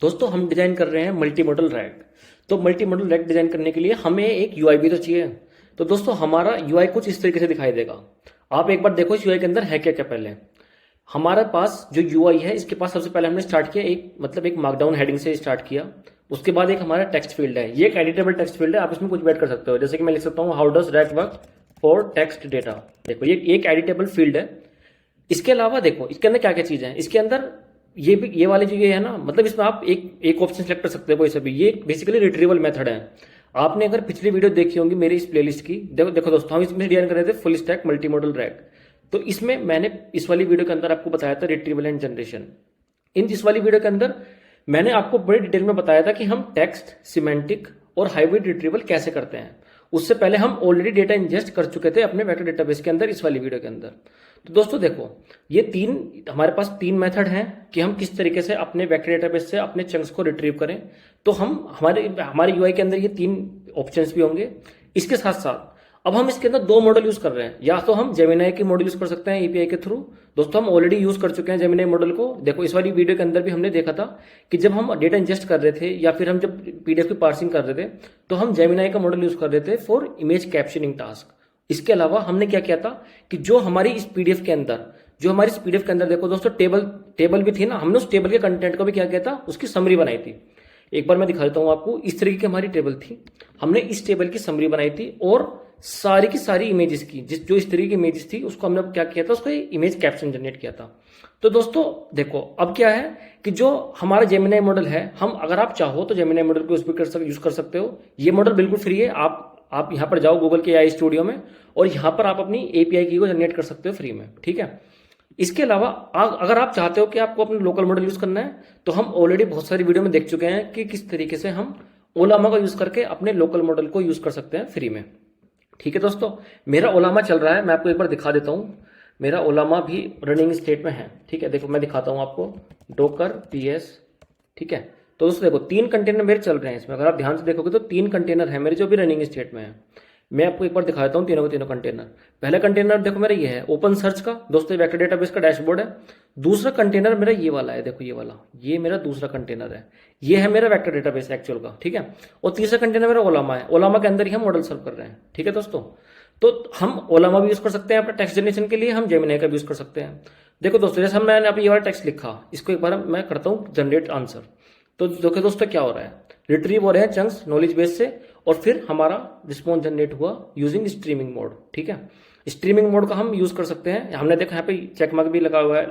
दोस्तों हम डिजाइन कर रहे हैं मल्टी मॉडल रैक। तो मल्टी मॉडल रैक डिजाइन करने के लिए हमें एक यूआई भी तो चाहिए। तो दोस्तों हमारा यूआई कुछ इस तरीके से दिखाई देगा। आप एक बार देखो इस यूआई के अंदर है क्या क्या। पहले हमारे पास जो यूआई है, इसके पास सबसे पहले हमने स्टार्ट किया एक मार्कडाउन हेडिंग से स्टार्ट किया। उसके बाद एक हमारा टेक्स्ट फील्ड है, ये एक एडिटेबल टेक्स्ट फील्ड है, आप इसमें कुछ भी ऐड कर सकते हो। जैसे कि मैं लिख सकता हूँ how does rack work for text data. देखो ये एक एडिटेबल फील्ड है। इसके अलावा देखो इसके अंदर क्या क्या चीजें हैं। इसके अंदर ये भी ये वाली जो ये है ना, मतलब इसमें आप एक ऑप्शन सेलेक्ट कर सकते हो कोई सा भी। ये बेसिकली रिट्रीवल मेथड है। आपने अगर पिछली वीडियो देखी होंगी मेरी इस प्लेलिस्ट की, देखो देखो दोस्तों हम इसमें डिजाइन कर रहे थे full stack multi modal rack. तो इसमें मैंने इस वाली वीडियो के अंदर आपको बताया था रिट्रीवल एंड जनरेशन। इस वाली वीडियो के अंदर मैंने आपको बड़े डिटेल में बताया था कि हम टेक्स्ट, सिमेंटिक और हाइब्रिड रिट्रीवल कैसे करते हैं। उससे पहले हम ऑलरेडी डेटा इंजेस्ट कर चुके थे अपने वेक्टर डेटाबेस के अंदर इस वाली वीडियो के अंदर। तो दोस्तों देखो ये हमारे पास तीन मेथड हैं कि हम किस तरीके से अपने वेक्टर डेटाबेस से अपने चंक्स को रिट्रीव करें। तो हम हमारे यूआई के अंदर ये तीन ऑप्शंस भी होंगे। इसके साथ साथ अब हम इसके अंदर दो मॉडल यूज कर रहे हैं। या तो हम जेमिनाई की मॉडल यूज कर सकते हैं एपीआई के थ्रू। दोस्तों हम ऑलरेडी यूज कर चुके हैं जेमिनाई मॉडल को। देखो इस वाली वीडियो के अंदर भी हमने देखा था कि जब हम डेटा इंजेस्ट कर रहे थे या फिर हम जब पीडीएफ की पार्सिंग कर रहे थे तो हम जेमिनाई का मॉडल यूज कर रहे थे फॉर इमेज कैप्चरिंग टास्क। इसके अलावा हमने क्या किया था कि जो हमारी इस पीडीएफ के अंदर देखो दोस्तों टेबल भी थी ना, हमने उस टेबल के कंटेंट को भी क्या किया था, उसकी समरी बनाई थी। एक बार मैं दिखा देता हूं आपको। इस तरीके की हमारी टेबल थी, हमने इस टेबल की समरी बनाई थी और सारी की सारी इमेजेस की जो इस तरीके की इमेजेस थी उसको हमने क्या किया था, उसको इमेज कैप्शन जनरेट किया था। तो दोस्तों देखो अब क्या है कि जो हमारा जेमिनाई मॉडल है, हम अगर आप चाहो तो जेमिनाई मॉडल को यूज कर सकते हो। ये मॉडल बिल्कुल फ्री है। आप यहां पर जाओ गूगल के एआई स्टूडियो में और यहां पर आप अपनी एपीआई की को जनरेट कर सकते हो फ्री में, ठीक है। इसके अलावा अगर आप चाहते हो कि आपको अपना लोकल मॉडल यूज करना है तो हम ऑलरेडी बहुत सारी वीडियो में देख चुके हैं कि किस तरीके से हम ओलामा का यूज करके अपने लोकल मॉडल को यूज कर सकते हैं फ्री में, ठीक है। दोस्तों मेरा ओलामा चल रहा है, मैं आपको एक बार दिखा देता हूं। मेरा ओलामा भी रनिंग स्टेट में है, ठीक है। देखो मैं दिखाता हूं आपको डोकर पीएस, ठीक है। तो दोस्तों देखो तीन कंटेनर मेरे चल रहे हैं इसमें। अगर आप ध्यान से देखोगे तो तीन कंटेनर है मेरे जो भी रनिंग स्टेट में है। मैं आपको एक बार दिखा देता हूँ तीनों के तीनों कंटेनर। पहला कंटेनर देखो मेरा ये है ओपन सर्च का, दोस्तों वेक्टर डेटाबेस का डैशबोर्ड है। दूसरा कंटेनर मेरा ये वाला है, देखो ये वाला, ये मेरा दूसरा कंटेनर है। ये है मेरा वेक्टर डेटाबेस एक्चुअल का, ठीक है। और तीसरा कंटेनर मेरा ओलामा है। ओलामा के अंदर ही हम मॉडल सर्व कर रहे हैं, ठीक है दोस्तों। तो हम ओलामा भी यूज कर सकते हैं अपने टेक्स्ट जनरेशन के लिए, हम जेमिनाई का भी यूज कर सकते हैं। देखो दोस्तों जैसे मैंने अभी ये वाला टेक्स्ट लिखा, इसको एक बार मैं करता हूँ जनरेट आंसर। तो देखो दोस्तों क्या हो रहा है, रिट्रीव हो रहे हैं चंक्स नॉलेज बेस से और फिर हमारा रिस्पॉन्स जनरेट हुआ यूजिंग स्ट्रीमिंग मोड, ठीक है। स्ट्रीमिंग मोड का हम यूज कर सकते हैं। हमने देखा यहाँ पे चेक मार्क भी लगा हुआ है।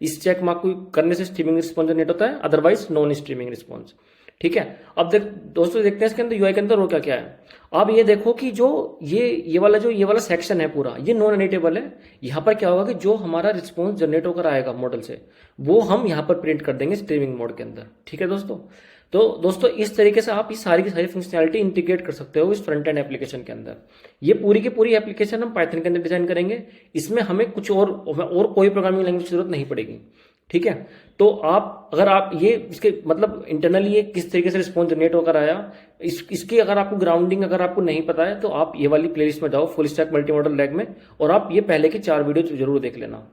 इस चेक मार्क को करने से स्ट्रीमिंग रिस्पॉन्स जनरेट होता है, अदरवाइज नॉन स्ट्रीमिंग रिस्पॉन्स, ठीक है। अब दोस्तों देखते हैं इसके अंदर यूआई के अंदर वो क्या क्या है। अब ये देखो कि जो ये वाला सेक्शन है पूरा, ये नॉन एडिटेबल है। यहाँ पर क्या होगा कि जो हमारा रिस्पॉन्स जनरेट होकर आएगा मॉडल से वो हम यहाँ पर प्रिंट कर देंगे स्ट्रीमिंग मोड के अंदर, ठीक है दोस्तों। तो दोस्तों इस तरीके से आप ये सारी की सारी फंक्शनैलिटी इंटीग्रेट कर सकते हो इस फ्रंट एंड एप्लीकेशन के अंदर। ये पूरी की पूरी एप्लीकेशन हम पाइथन के अंदर डिजाइन करेंगे। इसमें हमें कुछ और कोई प्रोग्रामिंग लैंग्वेज की जरूरत नहीं पड़ेगी, ठीक है। तो अगर आप ये इसके मतलब इंटरनली ये किस तरीके से रिस्पॉन्स जनरेट होकर आया, इसकी अगर आपको ग्राउंडिंग अगर आपको नहीं पता है तो आप ये वाली प्लेलिस्ट में जाओ full stack multi modal rack में और आप ये पहले की 4 वीडियो जरूर देख लेना,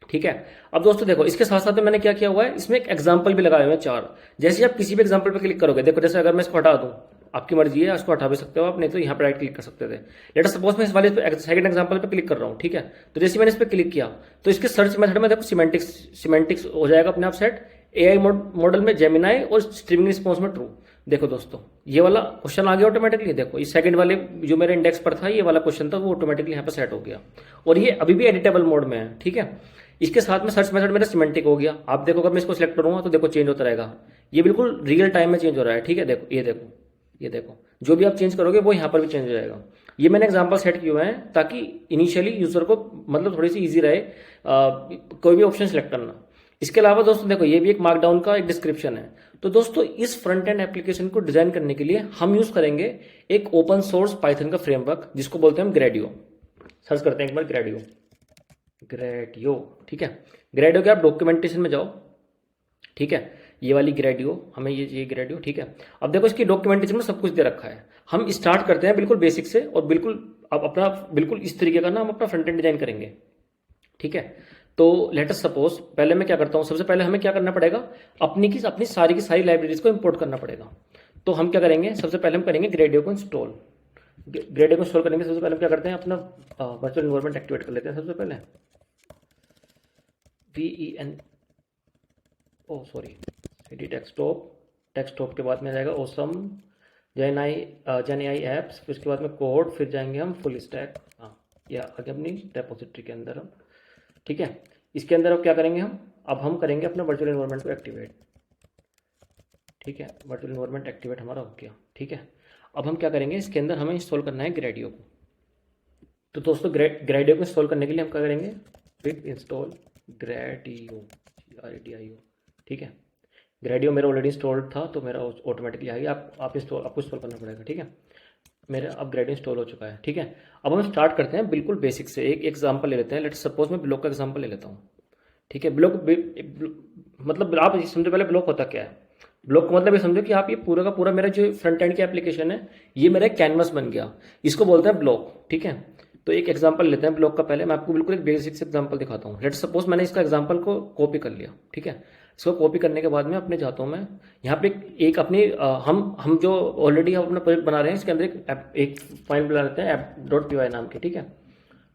ठीक है। अब दोस्तों देखो इसके साथ साथ मैंने क्या किया हुआ है, इसमें एक एग्जांपल भी लगाए हुए हैं 4। जैसे आप किसी भी एग्जांपल पर क्लिक करोगे, देखो जैसे अगर मैं इसको हटा दूं, आपकी मर्जी है, इसको हटा भी सकते हो आप, नहीं तो यहाँ पर राइट क्लिक कर सकते थे। लेट सपोज मैं इस वाले सेकंड एग्जांपल पे क्लिक कर रहा हूँ, ठीक है। तो जैसे मैंने इस पर क्लिक किया तो इसके सर्च मेथड में देखो सिमेंटिक्स हो जाएगा अपने आप सेट। एआई मॉडल में जेमिनाई और स्ट्रीमिंग रिस्पॉन्स में ट्रू। देखो दोस्तों ये वाला क्वेश्चन आ गया ऑटोमेटिकली। देखो इस सेकंड वाले जो मेरे इंडेक्स पर था ये वाला क्वेश्चन था, वो ऑटोमेटिकली यहाँ पे सेट हो गया और ये अभी भी एडिटेबल मोड में है, ठीक है। इसके साथ में सर्च मेथड मेरा सिमेंटिक हो गया। आप देखो अगर मैं इसको सिलेक्ट करूंगा तो देखो चेंज होता रहेगा, ये बिल्कुल रियल टाइम में चेंज हो रहा है, ठीक है। देखो ये देखो जो भी आप चेंज करोगे वो यहाँ पर भी चेंज हो जाएगा। ये मैंने एग्जांपल सेट किए हुए हैं ताकि इनिशियली यूजर को मतलब थोड़ी सी इजी रहे कोई भी ऑप्शन सेलेक्ट करना। इसके अलावा दोस्तों देखो ये भी एक मार्कडाउन का एक डिस्क्रिप्शन है। तो दोस्तों इस फ्रंट एंड एप्लीकेशन को डिजाइन करने के लिए हम यूज करेंगे एक ओपन सोर्स पाइथन का फ्रेमवर्क जिसको बोलते हैं हम ग्रेडियो। सर्च करते हैं एक बार ग्रेडियो, ठीक है। ग्रेडियो के आप डॉक्यूमेंटेशन में जाओ, ठीक है। ये वाली ग्रेडियो हमें ये ग्रेडियो, ठीक है। अब देखो इसकी डॉक्यूमेंटेशन में सब कुछ दे रखा है। हम स्टार्ट करते हैं बिल्कुल बेसिक से और बिल्कुल अब अपना बिल्कुल इस तरीके का ना हम अपना फ्रंट एंड डिजाइन करेंगे, ठीक है। तो लेट अस सपोज पहले मैं क्या करता हूँ, सबसे पहले हमें क्या करना पड़ेगा, अपनी सारी की सारी लाइब्रेरीज को इंपोर्ट करना पड़ेगा। तो हम क्या करेंगे, सबसे पहले हम करेंगे ग्रेडियो को इंस्टॉल। ग्रेडियो को इंस्टॉल करेंगे सबसे पहले हम क्या करते हैं, अपना वर्चुअल इन्वायरमेंट एक्टिवेट कर लेते हैं सबसे पहले। VEN ओ सॉरी CD डेस्कटॉप के बाद में आ जाएगा ओसम जेन आई एप्स, फिर उसके बाद में कोड, फिर जाएंगे हम फुल स्टैक, हाँ या आगे अपनी डेपोजिटरी के अंदर हम, ठीक है। इसके अंदर अब क्या करेंगे अब हम करेंगे अपना वर्चुअल इन्वायरमेंट को एक्टिवेट, ठीक है। वर्चुअल इन्वायरमेंट एक्टिवेट हमारा हो गया, ठीक है। अब हम क्या करेंगे, इसके अंदर हमें इंस्टॉल करना है ग्रेडियो को। तो दोस्तों ग्रेडियो को इंस्टॉल करने के लिए हम क्या करेंगे, पिप इंस्टॉल ग्रेडियो GRADIO, ठीक है। ग्रेडियो मेरा ऑलरेडी इंस्टॉल्ड था तो मेरा ऑटोमेटिकली आ गया। आपको इंस्टॉल करना पड़ेगा, ठीक है। मेरा अब ग्रेडियो इंस्टॉल हो चुका है, ठीक है। अब हम स्टार्ट करते हैं बिल्कुल बेसिक से। एक एग्जांपल ले लेते हैं, लेट्स सपोज मैं ब्लॉक का एग्जांपल ले लेता हूँ, ठीक है। मतलब आप समझो पहले ब्लॉक होता क्या है। ब्लॉक का मतलब ये समझो कि आप ये पूरा का पूरा मेरा जो फ्रंट एंड की एप्लीकेशन है, ये मेरा एक कैनवस बन गया, इसको बोलते हैं ब्लॉक, ठीक है। तो एक एग्जांपल लेते हैं ब्लॉक का। पहले मैं आपको बिल्कुल एक बेसिक से एग्जांपल दिखाता हूँ। लेट्स सपोज मैंने इसका एग्जांपल को कॉपी कर लिया, ठीक है। इसको कॉपी करने के बाद में अपने जाता हूँ मैं यहाँ पे एक अपनी हम जो ऑलरेडी हम अपना प्रोजेक्ट बना रहे हैं, इसके अंदर एक फाइल बना लेते हैं app.py नाम की, ठीक है।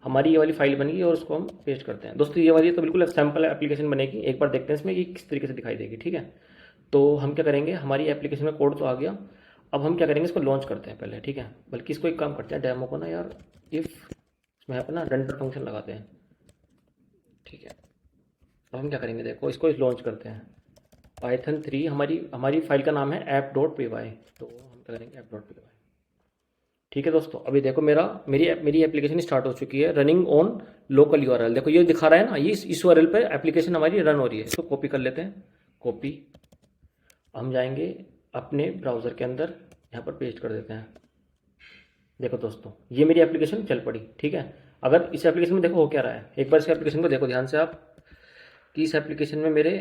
हमारी ये वाली फाइल बनेगी और उसको हम पेस्ट करते हैं। दोस्तों ये वाली तो बिल्कुल सैम्पल एप्लीकेशन बनेगी, एक बार देखते हैं इसमें कि किस तरीके से दिखाई देगी, ठीक है। तो हम क्या करेंगे, हमारी एप्लीकेशन में कोड तो आ गया। अब हम क्या करेंगे, इसको लॉन्च करते हैं पहले, ठीक है। बल्कि इसको एक काम करते हैं, डेमो को ना यार इफ इसमें अपना रेंडर फंक्शन लगाते हैं, ठीक है। अब हम क्या करेंगे, देखो इसको लॉन्च करते हैं। पाइथन 3 हमारी फाइल का नाम है app.py, तो हम क्या करेंगे app.py, ठीक है दोस्तों। अभी देखो मेरी एप्लीकेशन स्टार्ट हो चुकी है, रनिंग ऑन लोकल URL। देखो ये दिखा रहा है ना, ये इस URL पे एप्लीकेशन हमारी रन हो रही है। इसको कॉपी कर लेते हैं, कॉपी। हम जाएंगे अपने ब्राउज़र के अंदर, यहाँ पर पेस्ट कर देते हैं। देखो दोस्तों ये मेरी एप्लीकेशन चल पड़ी, ठीक है। अगर इस एप्लीकेशन में देखो हो क्या रहा है, एक बार इस एप्लीकेशन को देखो ध्यान से आप कि इस एप्लीकेशन में मेरे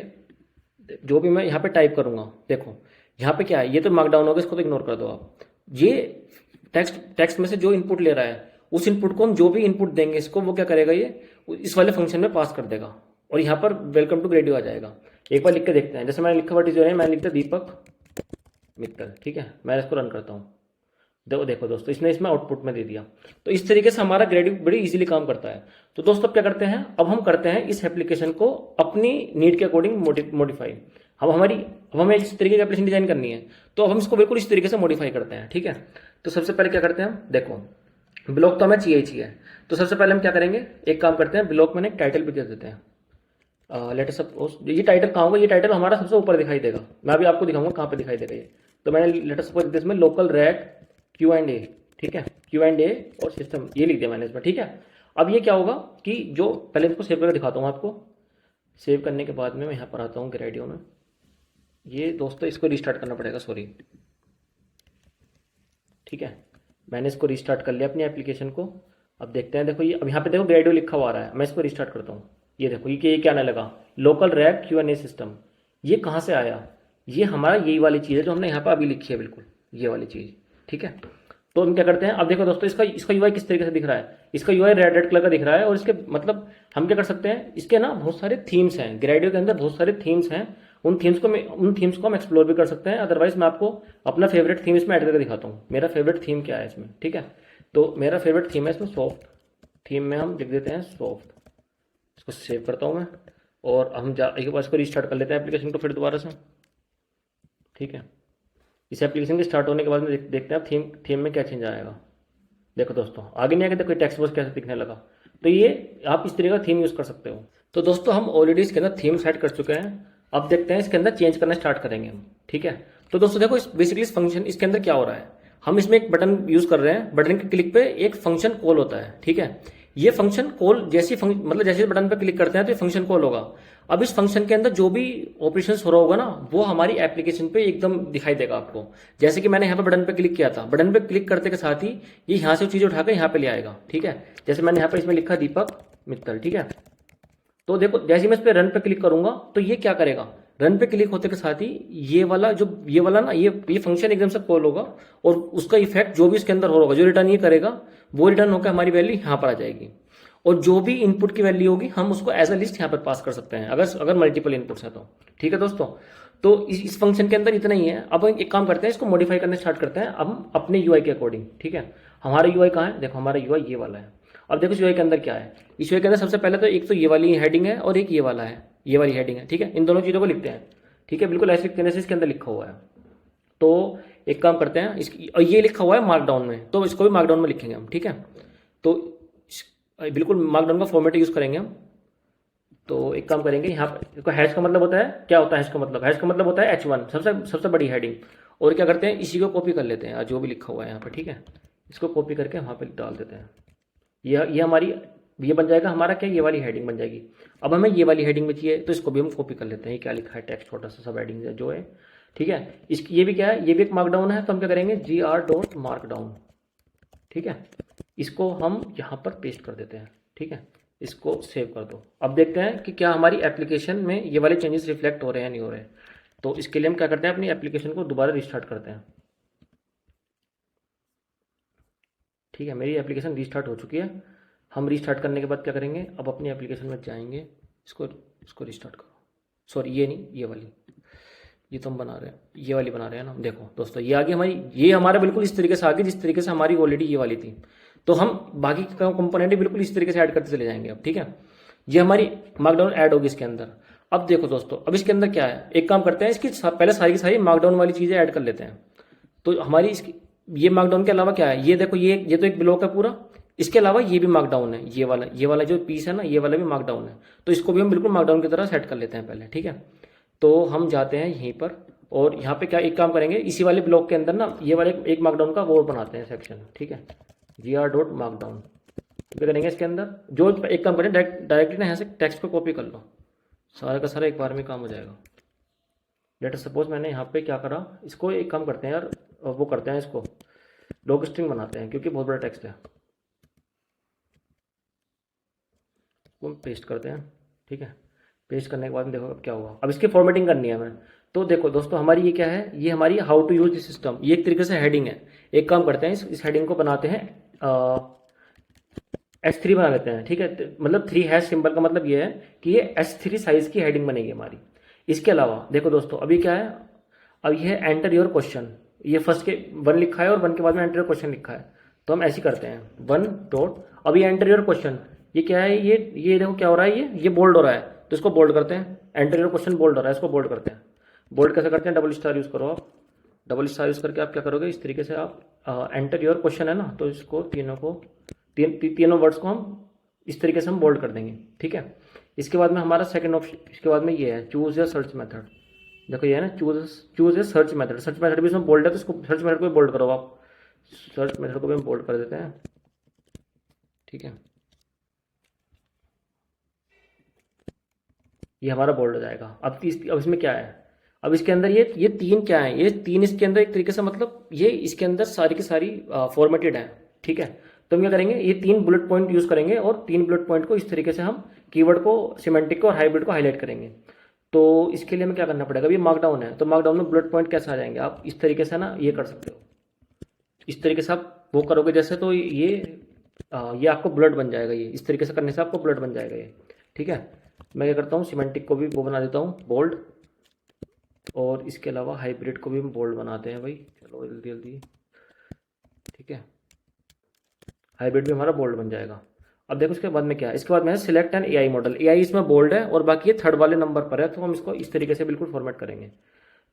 जो भी मैं यहाँ पे टाइप करूँगा, देखो यहाँ पे क्या है, ये तो मार्कडाउन होगा, इसको तो इग्नोर कर दो आप। ये टेक्स्ट में से जो इनपुट ले रहा है, उस इनपुट को हम जो भी इनपुट देंगे इसको, वो क्या करेगा, ये इस वाले फंक्शन में पास कर देगा और यहाँ पर वेलकम टू ग्रेडियो आ जाएगा। एक बार लिख के देखते हैं, जैसे मैंने लिखा व्हाट इज योर नेम, मैंने लिखता दीपक मित्तल, ठीक है। मैं इसको रन करता हूँ, देखो दोस्तों इसमें आउटपुट में दे दिया। तो इस तरीके से हमारा ग्रेडियो बड़ी इजीली काम करता है। तो दोस्तों अब क्या करते हैं, अब हम करते हैं इस एप्लीकेशन को अपनी नीड के अकॉर्डिंग मॉडिफाई। अब हमें इस तरीके की एप्लीकेशन डिजाइन करनी है, तो अब हम इसको बिल्कुल इस तरीके से मॉडिफाई करते हैं, ठीक है। तो सबसे पहले क्या करते हैं, देखो ब्लॉक तो हमें चाहिए। तो सबसे पहले हम क्या करेंगे, एक काम करते हैं, ब्लॉक में एक टाइटल भी दे देते हैं। लेट अस सपोज ये टाइटल कहाँ होगा, ये टाइटल हमारा सबसे ऊपर दिखाई देगा। मैं अभी आपको दिखाऊंगा कहाँ पे दिखाई देगा ये। तो मैंने लेट अस सपोज इसमें लोकल रैक Q&A, ठीक है, Q&A और सिस्टम ये लिख दिया मैंने इसमें, ठीक है। अब ये क्या होगा कि जो पहले इसको सेव करके दिखाता हूँ आपको। सेव करने के बाद में मैं यहाँ पर आता हूँ ग्रेडियो में। ये दोस्तों इसको रिस्टार्ट करना पड़ेगा, सॉरी, ठीक है। मैंने इसको रिस्टार्ट कर लिया अपनी एप्लीकेशन को। अब देखते हैं, देखो ये अब यहाँ पे देखो ग्रेडियो लिखा हुआ आ रहा है। मैं इसको रिस्टार्ट करता हूँ, ये देखो ये क्या आने लगा, लोकल रैक Q&A सिस्टम। ये कहाँ से आया, ये हमारा यही वाली चीज़ है जो हमने यहाँ पर अभी लिखी है, बिल्कुल ये वाली चीज़, ठीक है। तो हम क्या करते हैं, अब देखो दोस्तों इसका UI किस तरीके से दिख रहा है। इसका UI रेड कलर का दिख रहा है और इसके मतलब हम क्या कर सकते हैं, इसके ना बहुत सारे थीम्स हैं, ग्रेडियो के अंदर बहुत सारे थीम्स हैं। उन थीम्स को हम एक्सप्लोर भी कर सकते हैं। अदरवाइज मैं आपको अपना फेवरेट थीम इसमें ऐड करके दिखाता हूँ। मेरा फेवरेट थीम क्या है इसमें, ठीक है। तो मेरा फेवरेट थीम है इसमें सॉफ्ट थीम में हम लिख देते हैं सॉफ्ट। इसको सेव करता हूँ मैं और हम एक बार इसको रिस्टार्ट कर लेते हैं एप्लीकेशन को फिर दोबारा से, ठीक है। इस एप्लीकेशन के स्टार्ट होने के बाद में देखते हैं थीम में क्या चेंज आएगा। देखो दोस्तों आगे नहीं आगे, देखो टेक्स्ट बॉक्स कैसे दिखने लगा। तो ये आप इस तरीके का थीम यूज़ कर सकते हो। तो दोस्तों हम ऑलरेडी इसके अंदर थीम सेट कर चुके हैं। अब देखते हैं इसके अंदर चेंज करना स्टार्ट करेंगे हम, ठीक है। तो दोस्तों देखो बेसिकली इस फंक्शन इसके अंदर क्या हो रहा है, हम इसमें एक बटन यूज़ कर रहे हैं। बटन के क्लिक पे एक फंक्शन कॉल होता है, ठीक है। ये फंक्शन कॉल जैसे बटन पे क्लिक करते हैं तो ये फंक्शन कॉल होगा। अब इस फंक्शन के अंदर जो भी ऑपरेशंस हो रहा होगा ना, वो हमारी एप्लीकेशन पे एकदम दिखाई देगा आपको। जैसे कि मैंने यहाँ पे बटन पे क्लिक किया था, बटन पे क्लिक करते के साथ ही ये यहाँ से चीज़ उठाकर यहाँ पे ले आएगा, ठीक है। जैसे मैंने यहाँ पे इसमें लिखा दीपक मित्तल, ठीक है। तो देखो जैसे मैं इस पर रन पे क्लिक करूंगा तो ये क्या करेगा, रन पे क्लिक होते के साथ ही ये वाला ना ये फंक्शन एकदम से कॉल होगा और उसका इफेक्ट जो भी इसके अंदर हो होगा, जो रिटर्न ये करेगा वो रिटर्न होकर हमारी वैल्यू यहाँ पर आ जाएगी। और जो भी इनपुट की वैल्यू होगी हम उसको एज अ लिस्ट यहाँ पर पास कर सकते हैं, अगर अगर मल्टीपल इनपुट्स है तो। ठीक है दोस्तों, तो इस फंक्शन के अंदर इतना ही है। अब हम एक काम करते हैं, इसको मॉडिफाई करना स्टार्ट करते हैं अब हम अपने यूआई के अकॉर्डिंग। ठीक है, हमारा यूआई कहाँ है, देखो हमारा यूआई ये वाला है। अब देखो इस यूआई के अंदर क्या है, इस यूआई के अंदर सबसे पहले तो एक तो ये वाली हेडिंग है और एक ये वाला है, ये वाली हेडिंग है। ठीक है, इन दोनों चीज़ों को लिखते हैं। ठीक है, बिल्कुल ऐसे लिखते हैं जैसे इसके अंदर लिखा हुआ है। तो एक काम करते हैं, और ये लिखा हुआ है मार्कडाउन में, तो इसको भी मार्कडाउन में लिखेंगे हम। ठीक है, तो बिल्कुल मार्कडाउन का फॉर्मेट यूज़ करेंगे हम। तो एक काम करेंगे, यहाँ पर देखो हैश का मतलब होता है, क्या होता है हैश का मतलब, हैश का मतलब होता है H1, सबसे सबसे बड़ी हेडिंग। और क्या करते हैं, इसी को कॉपी कर लेते हैं जो भी लिखा हुआ है यहाँ पर। ठीक है, इसको कॉपी करके वहाँ पे डाल देते हैं। ये हमारी, ये बन जाएगा हमारा क्या, ये वाली हेडिंग बन जाएगी। अब हमें ये वाली हेडिंग में चाहिए तो इसको भी हम कॉपी कर लेते हैं। ये क्या लिखा है, टेक्स्ट छोटा सा सब हेडिंग जो है। ठीक है, इस ये भी क्या है, ये भी एक मार्कडाउन है, तो हम क्या करेंगे gr.markdown। ठीक है, इसको हम यहाँ पर पेस्ट कर देते हैं। ठीक है, इसको सेव कर दो। अब देखते हैं कि क्या हमारी एप्लीकेशन में ये वाले चेंजेस रिफ्लेक्ट हो रहे हैं नहीं हो रहे। तो इसके लिए हम क्या करते हैं, अपनी एप्लीकेशन को दोबारा रिस्टार्ट करते हैं। ठीक है, मेरी एप्लीकेशन रिस्टार्ट हो चुकी है। हम रिस्टार्ट करने के बाद क्या करेंगे, अब अपनी एप्लीकेशन में जाएंगे, इसको इसको रिस्टार्ट करो। सॉरी ये नहीं, ये वाली, ये तो हम बना रहे हैं, ये वाली बना रहे हैं ना। देखो दोस्तों ये आ गई हमारी, ये हमारा बिल्कुल इस तरीके से आ गई जिस तरीके से हमारी ऑलरेडी ये वाली थी। तो हम बाकी कंपोनेंट बिल्कुल इस तरीके से ऐड करते चले जाएंगे अब। ठीक है, ये हमारी मार्कडाउन ऐड होगी इसके अंदर। अब देखो दोस्तों, अब इसके अंदर क्या है, एक काम करते हैं, इसकी पहले सारी की सारी मार्कडाउन वाली चीज़ें ऐड कर लेते हैं। तो हमारी इसकी, ये मार्कडाउन के अलावा क्या है, ये देखो ये तो एक ब्लॉक है पूरा, इसके अलावा ये भी मार्कडाउन है, ये वाला जो पीस है ना, ये वाला भी मार्कडाउन है। तो इसको भी हम बिल्कुल मार्कडाउन की तरह सेट कर लेते हैं पहले। ठीक है, तो हम जाते हैं यहीं पर, और यहाँ पे क्या एक काम करेंगे, इसी वाले ब्लॉक के अंदर ना ये वाले एक मार्कडाउन का वो बनाते हैं सेक्शन। ठीक है, gr.markdown क्या करेंगे इसके अंदर, जो एक काम करें, डायरेक्टली ना यहाँ से टेक्स्ट को कॉपी कर लो, सारा का सारा एक बार में काम हो जाएगा। लेट सपोज मैंने यहाँ पे क्या करा, इसको एक काम करते हैं यार, वो करते हैं इसको लॉग स्ट्रिंग बनाते हैं, क्योंकि बहुत बड़ा टेक्स्ट है। वो पेस्ट करते हैं। ठीक है, पेस्ट करने के बाद में देखो अब क्या हुआ, अब इसकी फॉर्मेटिंग करनी है हमें। तो देखो दोस्तों, हमारी ये क्या है, ये हमारी how to use this system, ये एक तरीके से हेडिंग है। एक काम करते हैं, इस हेडिंग को बनाते हैं S3 बना लेते हैं। ठीक है, मतलब 3 हैश सिंबल का मतलब ये है कि ये S3 साइज की हेडिंग बनेगी हमारी। इसके अलावा देखो दोस्तों, अभी क्या है, अब ये है एंटर योर क्वेश्चन, ये फर्स्ट के 1 लिखा है और 1 के बाद में एंटर योर क्वेश्चन लिखा है। तो हम ऐसे करते हैं 1 डॉट, अब ये एंटर योर क्वेश्चन, ये क्या है, ये देखो क्या हो रहा है, ये बोल्ड हो रहा है, तो इसको बोल्ड करते हैं। एंटर योर क्वेश्चन बोल्ड हो रहा है, इसको बोल्ड करते हैं। बोल्ड कैसे करते हैं, डबल स्टार यूज़ करो आप, डबल स्टार यूज़ करके आप क्या करोगे, इस तरीके से आप एंटर योर क्वेश्चन है ना, तो इसको तीनों वर्ड्स को हम इस तरीके से हम बोल्ड कर देंगे। ठीक है, इसके बाद में हमारा सेकंड ऑप्शन, इसके बाद में ये है चूज या सर्च मेथड। देखो ये है ना, चूज या सर्च मेथड, सर्च मेथड भी इसमें बोल्ड है, तो इसको सर्च मेथड को भी बोल्ड करो आप, सर्च मेथड को भी हम बोल्ड कर देते हैं। ठीक है, ये हमारा बोल्ड हो जाएगा। अब इसमें क्या है, अब इसके अंदर ये 3 क्या है, ये 3 इसके अंदर एक तरीके से मतलब ये इसके अंदर सारी की सारी फॉर्मेटेड है। ठीक है, तो हम क्या करेंगे, ये 3 बुलेट पॉइंट यूज करेंगे, और 3 बुलेट पॉइंट को इस तरीके से हम कीवर्ड को, सिमेंटिक को और हाइब्रिड को हाईलाइट करेंगे। तो इसके लिए हमें क्या करना पड़ेगा, अभी मार्कडाउन है, तो मार्कडाउन में बुलेट पॉइंट कैसे आ जाएंगे, आप इस तरीके से ना ये कर सकते हो, इस तरीके से आप वो करोगे जैसे, तो ये आपको बुलेट बन जाएगा, ये इस तरीके से करने से आपको बुलेट बन जाएगा ये। ठीक है, मैं क्या करता हूँ, सिमेंटिक को भी वो बना देता हूँ बोल्ड, और इसके अलावा हाइब्रिड को भी हम बोल्ड बनाते हैं भाई, चलो जल्दी जल्दी। ठीक है, हाइब्रिड भी हमारा बोल्ड बन जाएगा। अब देखो इसके बाद में क्या है, इसके बाद में select an AI model, AI इसमें बोल्ड है और बाकी ये थर्ड वाले नंबर पर है, तो हम इसको इस तरीके से बिल्कुल फॉर्मेट करेंगे।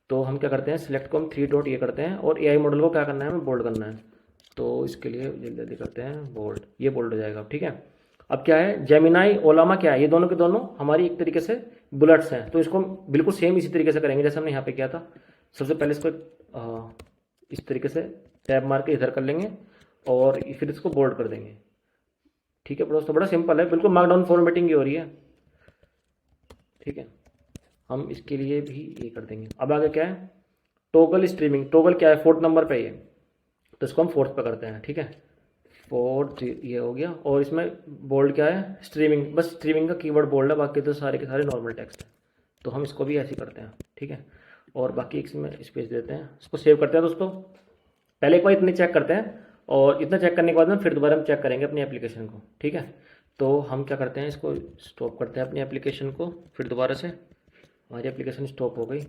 तो हम क्या करते हैं, सिलेक्ट को हम 3 डॉट ये करते हैं, और एआई मॉडल को क्या करना है, हमें बोल्ड करना है। तो इसके लिए जल्दी जल्दी करते हैं बोल्ड, ये बोल्ड हो जाएगा। ठीक है, अब क्या है, जेमिनाई ओलामा क्या है, ये दोनों के दोनों हमारी एक तरीके से बुलेट्स हैं, तो इसको बिल्कुल सेम इसी तरीके से करेंगे जैसे हमने यहाँ पे किया था। सबसे पहले इसको इस तरीके से टैब मार के इधर कर लेंगे, और फिर इसको बोल्ड कर देंगे। ठीक है दोस्तों, बड़ा सिंपल है, बिल्कुल मार्कडाउन फॉर्मेटिंग ही हो रही है। ठीक है, हम इसके लिए भी ये कर देंगे। अब आगे क्या है, टोगल स्ट्रीमिंग, टोगल क्या है, 4th नंबर पे ये, तो इसको हम 4th पे करते हैं। ठीक है, 4 ये हो गया, और इसमें बोल्ड क्या है, स्ट्रीमिंग, बस स्ट्रीमिंग का कीवर्ड बोल्ड है, बाकी तो सारे के सारे नॉर्मल टेक्स्ट है, तो हम इसको भी ऐसे करते हैं। ठीक है, और बाकी इसमें स्पेस देते हैं, इसको सेव करते हैं दोस्तों। पहले एक बार इतने चेक करते हैं, और इतना चेक करने के बाद में फिर दोबारा हम चेक करेंगे अपनी एप्लीकेशन को। ठीक है, तो हम क्या करते हैं, इसको स्टॉप करते हैं अपनी एप्लीकेशन को, फिर दोबारा से हमारी एप्लीकेशन स्टॉप हो गई।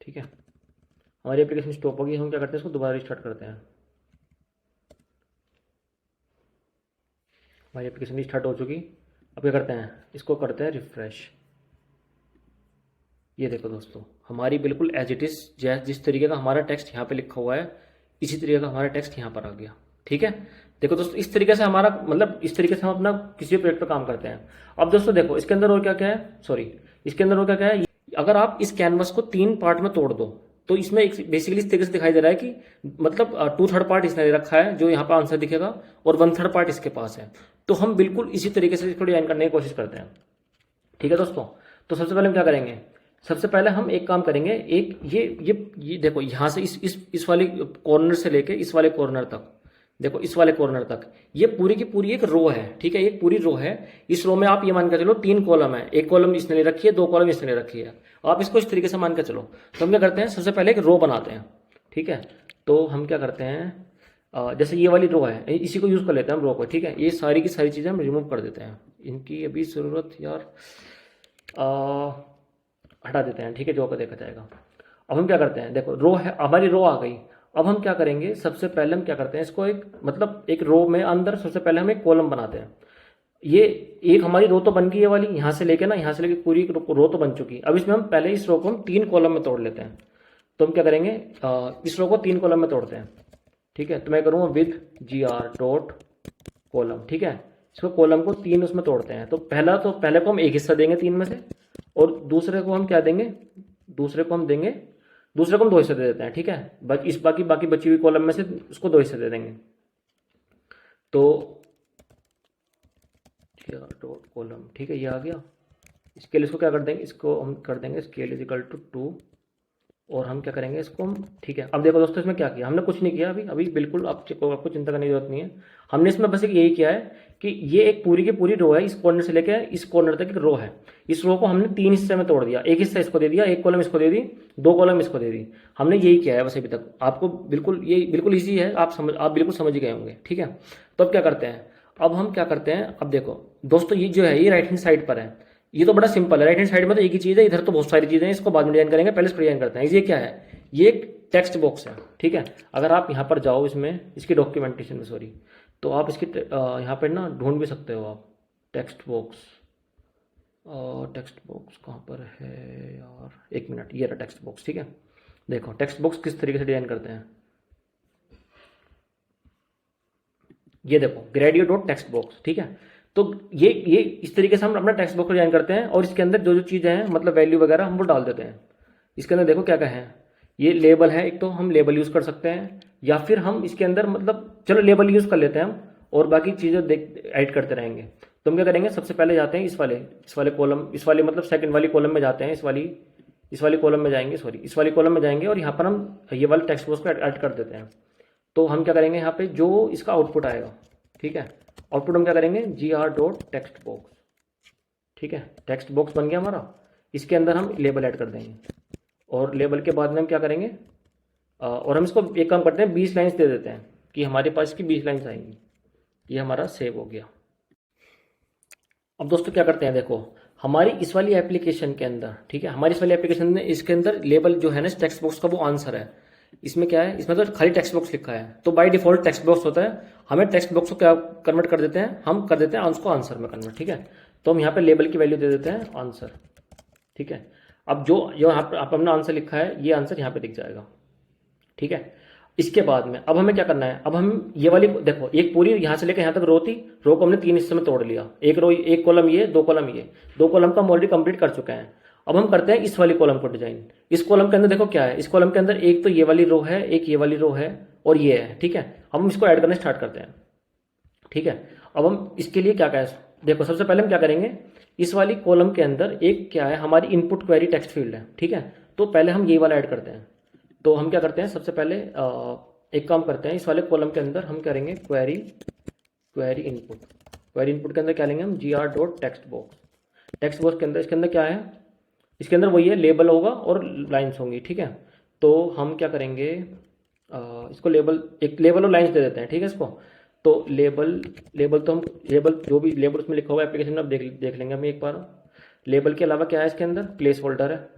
ठीक है, हमारी एप्लीकेशन स्टॉप हो गई, हम क्या करते हैं, इसको दोबारा रिस्टार्ट करते हैं। हमारी एप्लीकेशन स्टार्ट हो चुकी। अब क्या करते हैं, इसको करते हैं रिफ्रेश। ये देखो दोस्तों, हमारी बिल्कुल एज इट इज़ जिस तरीके का हमारा टेक्स्ट यहाँ पे लिखा हुआ है, इसी तरीके का हमारा टेक्स्ट यहाँ पर आ गया। ठीक है, देखो दोस्तों, इस तरीके से हमारा मतलब इस तरीके से हम अपना किसी भी प्रोजेक्ट पे काम करते हैं। अब दोस्तों देखो, इसके अंदर और क्या क्या है, सॉरी, इसके अंदर और क्या क्या है। अगर आप इस कैनवस को 3 पार्ट में तोड़ दो, तो इसमें बेसिकली इस तरीके से दिखाई दे रहा है कि मतलब 2/3 पार्ट इसने रखा है जो यहाँ पर आंसर दिखेगा, और 1/3 पार्ट इसके पास है। तो हम बिल्कुल इसी तरीके से इसको डिजाइन करने की कोशिश करते हैं। ठीक है दोस्तों, तो सबसे पहले हम क्या करेंगे, सबसे पहले हम एक काम करेंगे, एक ये देखो, यहाँ से इस वाले कॉर्नर से लेके इस वाले कॉर्नर तक, देखो इस वाले कॉर्नर तक, ये पूरी की पूरी एक रो है। ठीक है, एक पूरी रो है। इस रो में आप ये मान के चलो 3 कॉलम है, एक कॉलम इसने ले रखी है, 2 कॉलम इसने ले रखी है। आप इसको इस तरीके से मान के चलो। तो हम क्या करते हैं, सबसे पहले एक रो बनाते हैं। ठीक है, तो हम क्या करते हैं, जैसे ये वाली रो है, इसी को यूज कर लेते हैं हम रो को। ठीक है, ये सारी की सारी चीजें हम रिमूव कर देते हैं, इनकी अभी जरूरत यार हटा देते हैं। ठीक है, जो का देखा जाएगा। अब हम क्या करते हैं, देखो रो है, हमारी रो आ गई। अब हम क्या करेंगे, सबसे पहले हम क्या करते हैं, इसको एक मतलब एक रो में अंदर सबसे पहले हम एक कॉलम बनाते हैं। ये एक हमारी रो तो बन गई, ये वाली यहाँ से लेके ना, यहाँ से लेके पूरी रो तो बन चुकी। अब इसमें हम पहले इस रो को हम 3 कॉलम में तोड़ लेते हैं। तो हम क्या करेंगे, इस रो को 3 कॉलम में तोड़ते हैं। ठीक है, तो मैं करूँगा विद GR कॉलम। ठीक है, इसको कॉलम को 3 उसमें तोड़ते हैं। तो पहले को हम एक हिस्सा देंगे 3 में से, और दूसरे को हम क्या देंगे, दूसरे को हम 2 हिस्से दे देते हैं। ठीक है, बाकी बची हुई कॉलम में से उसको 2 हिस्से दे देंगे। तो डॉट कॉलम, ठीक है, ये आ गया। इसके लिए इसको क्या कर देंगे, इसको हम कर देंगे स्केल इज इक्वल टू 2, और हम क्या करेंगे इसको हम, ठीक है। अब देखो दोस्तों, इसमें क्या किया हमने, कुछ नहीं किया अभी बिल्कुल आपको चिंता करने की जरूरत नहीं है। हमने इसमें बस एक यही किया है कि ये एक पूरी की पूरी रो है, इस कॉर्नर से लेकर इस कॉर्नर तक एक रो है। इस रो को हमने 3 हिस्से में तोड़ दिया, एक हिस्सा इसको दे दिया, एक कॉलम इसको दे दी, 2 कॉलम इसको दे दी। हमने यही किया है बस अभी तक। आपको बिल्कुल ये बिल्कुल ईजी है, आप बिल्कुल समझ ही गए होंगे। ठीक है, तो अब क्या करते हैं, अब हम क्या करते हैं, अब देखो दोस्तों, ये जो है ये राइट हैंड साइड पर है। ये तो बड़ा सिंपल है, राइट हैंड साइड में तो एक ही चीज़ है, इधर तो बहुत सारी चीज़ें हैं, इसको बाद में डिजाइन करेंगे, पहले इसको डिजाइन करते हैं। ये क्या है, ये एक टेक्स्ट बॉक्स है। ठीक है, अगर आप यहाँ पर जाओ इसमें, इसकी डॉक्यूमेंटेशन में, सॉरी, तो आप इसकी यहाँ पर ना ढूंढ भी सकते हो आप टेक्स्ट बॉक्स। टेक्स्ट बॉक्स कहाँ पर है यार, एक मिनट, ये रहा टेक्स्ट बॉक्स। ठीक है, देखो टेक्स्ट बॉक्स किस तरीके से डिजाइन करते हैं, ये देखो ग्रेडियो डॉट टेक्स्ट बॉक्स। ठीक है, तो ये इस तरीके से हम अपना टेक्स्ट बॉक्स डिजाइन करते हैं, और इसके अंदर जो जो चीज़ें हैं मतलब वैल्यू वगैरह हम वो डाल देते हैं। इसके अंदर देखो क्या क्या है, ये लेबल है, एक तो हम लेबल यूज़ कर सकते हैं, या फिर हम इसके अंदर मतलब चलो लेबल यूज़ कर लेते हैं हम, और बाकी चीज़ें ऐड करते रहेंगे। तो हम क्या करेंगे, सबसे पहले जाते हैं इस वाले कॉलम, इस वाले मतलब सेकंड वाली कॉलम में जाते हैं, इस वाली कॉलम में जाएंगे, सॉरी इस वाली कॉलम में जाएंगे, और यहाँ पर हम ये वाले टेक्स्ट बॉक्स को ऐड कर देते हैं। तो हम क्या करेंगे, यहाँ पे जो इसका आउटपुट आएगा, ठीक है, आउटपुट हम क्या करेंगे, GR.टेक्स्ट बॉक्स। ठीक है, टेक्स्ट बॉक्स बन गया हमारा। इसके अंदर हम लेबल ऐड कर देंगे, और लेबल के बाद में हम क्या करेंगे, और हम इसको एक काम करते हैं, 20 लाइन्स दे देते हैं कि हमारे पास इसकी 20 लाइन्स आएंगी। ये हमारा सेव हो गया। अब दोस्तों क्या करते हैं, देखो हमारी इस वाली एप्लीकेशन के अंदर, ठीक है, हमारी इस वाली एप्लीकेशन में इसके अंदर लेबल जो है ना, इस टेक्स्ट बॉक्स का वो आंसर है। इसमें क्या है, इसमें तो खाली टेक्स्ट बॉक्स लिखा है, तो बाय डिफॉल्ट टेक्स्ट बॉक्स होता है। हमें टेक्स्ट बॉक्स को क्या कन्वर्ट कर देते हैं, हम कर देते हैं उसको आंसर में कन्वर्ट। ठीक है, तो हम यहाँ पे लेबल की वैल्यू दे देते हैं आंसर। ठीक है, अब जो यहाँ पर आप अपना आंसर लिखा है, ये आंसर यहाँ पे दिख जाएगा। ठीक है, इसके बाद में अब हमें क्या करना है, अब हम ये वाली देखो, एक पूरी यहाँ से लेकर यहाँ तक रो थी, रो को हमने 3 हिस्से में तोड़ लिया, एक कॉलम ये, 2 कॉलम ये, 2 कॉलम का हम ऑलरेडी कंप्लीट कर चुके हैं। अब हम करते हैं इस वाली कॉलम को डिजाइन। इस कॉलम के अंदर देखो क्या है, इस कॉलम के अंदर एक तो ये वाली रो है, एक ये वाली रो है, और ये है। ठीक है, हम इसको ऐड करना स्टार्ट करते हैं। ठीक है, अब हम इसके लिए क्या है, देखो सबसे पहले हम क्या करेंगे, इस वाली कॉलम के अंदर एक क्या है, हमारी इनपुट क्वेरी टेक्स्ट फील्ड है। ठीक है, तो पहले हम ये वाला ऐड करते हैं। तो हम क्या करते हैं, सबसे पहले एक काम करते हैं, इस वाले कॉलम के अंदर हम करेंगे क्वेरी इनपुट। क्वेरी इनपुट के अंदर क्या लेंगे हम, GR.टेक्स्ट बॉक्स। टेक्स्ट बॉक्स के अंदर, इसके अंदर क्या है, इसके अंदर वही है, लेबल होगा और लाइन्स होंगी। ठीक है, तो हम क्या करेंगे, इसको एक लेबल और लाइन्स दे देते हैं। ठीक है, इसको तो लेबल लेबल तो हम लेबल जो भी लेबल उसमें लिखा हुआ है एप्लीकेशन में आप देख लेंगे हम एक बार। लेबल के अलावा क्या है इसके अंदर, प्लेस होल्डर है।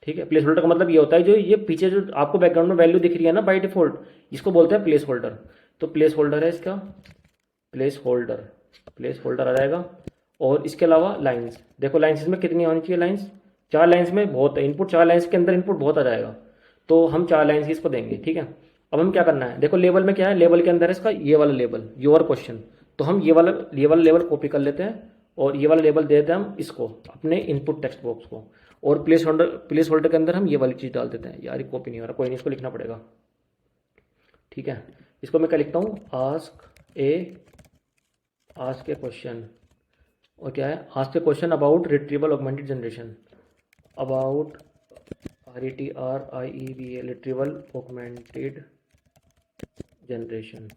ठीक है, प्लेस होल्डर का मतलब ये होता है जो ये पीछे जो आपको बैकग्राउंड में वैल्यू दिख रही है ना बाय डिफॉल्ट, इसको बोलते हैं प्लेस होल्डर। तो प्लेस होल्डर है इसका, प्लेस होल्डर, प्लेस होल्डर आ जाएगा। और इसके अलावा लाइंस, देखो लाइंस इसमें कितनी होनी चाहिए लाइंस, 4 लाइंस में बहुत है इनपुट, 4 लाइंस के अंदर इनपुट बहुत आ जाएगा, तो हम 4 लाइंस इसको देंगे। ठीक है, अब हम क्या करना है, देखो लेबल में क्या है, लेबल के अंदर है इसका ये वाला लेबल योर क्वेश्चन, तो हम ये वाला लेबल कॉपी कर लेते हैं और ये वाला लेबल दे देते हैं हम इसको अपने इनपुट टेक्स्ट बॉक्स को। और प्लेस होल्डर के अंदर हम ये वाली चीज़ डाल देते हैं। यार ये कॉपी नहीं हो रहा, कोई नहीं, इसको लिखना पड़ेगा। ठीक है, इसको मैं क्या लिखता हूँ, आस्क ए क्वेश्चन, और क्या है, ask A question about retrieval augmented generation, about RETRIEVA retrieval augmented generation.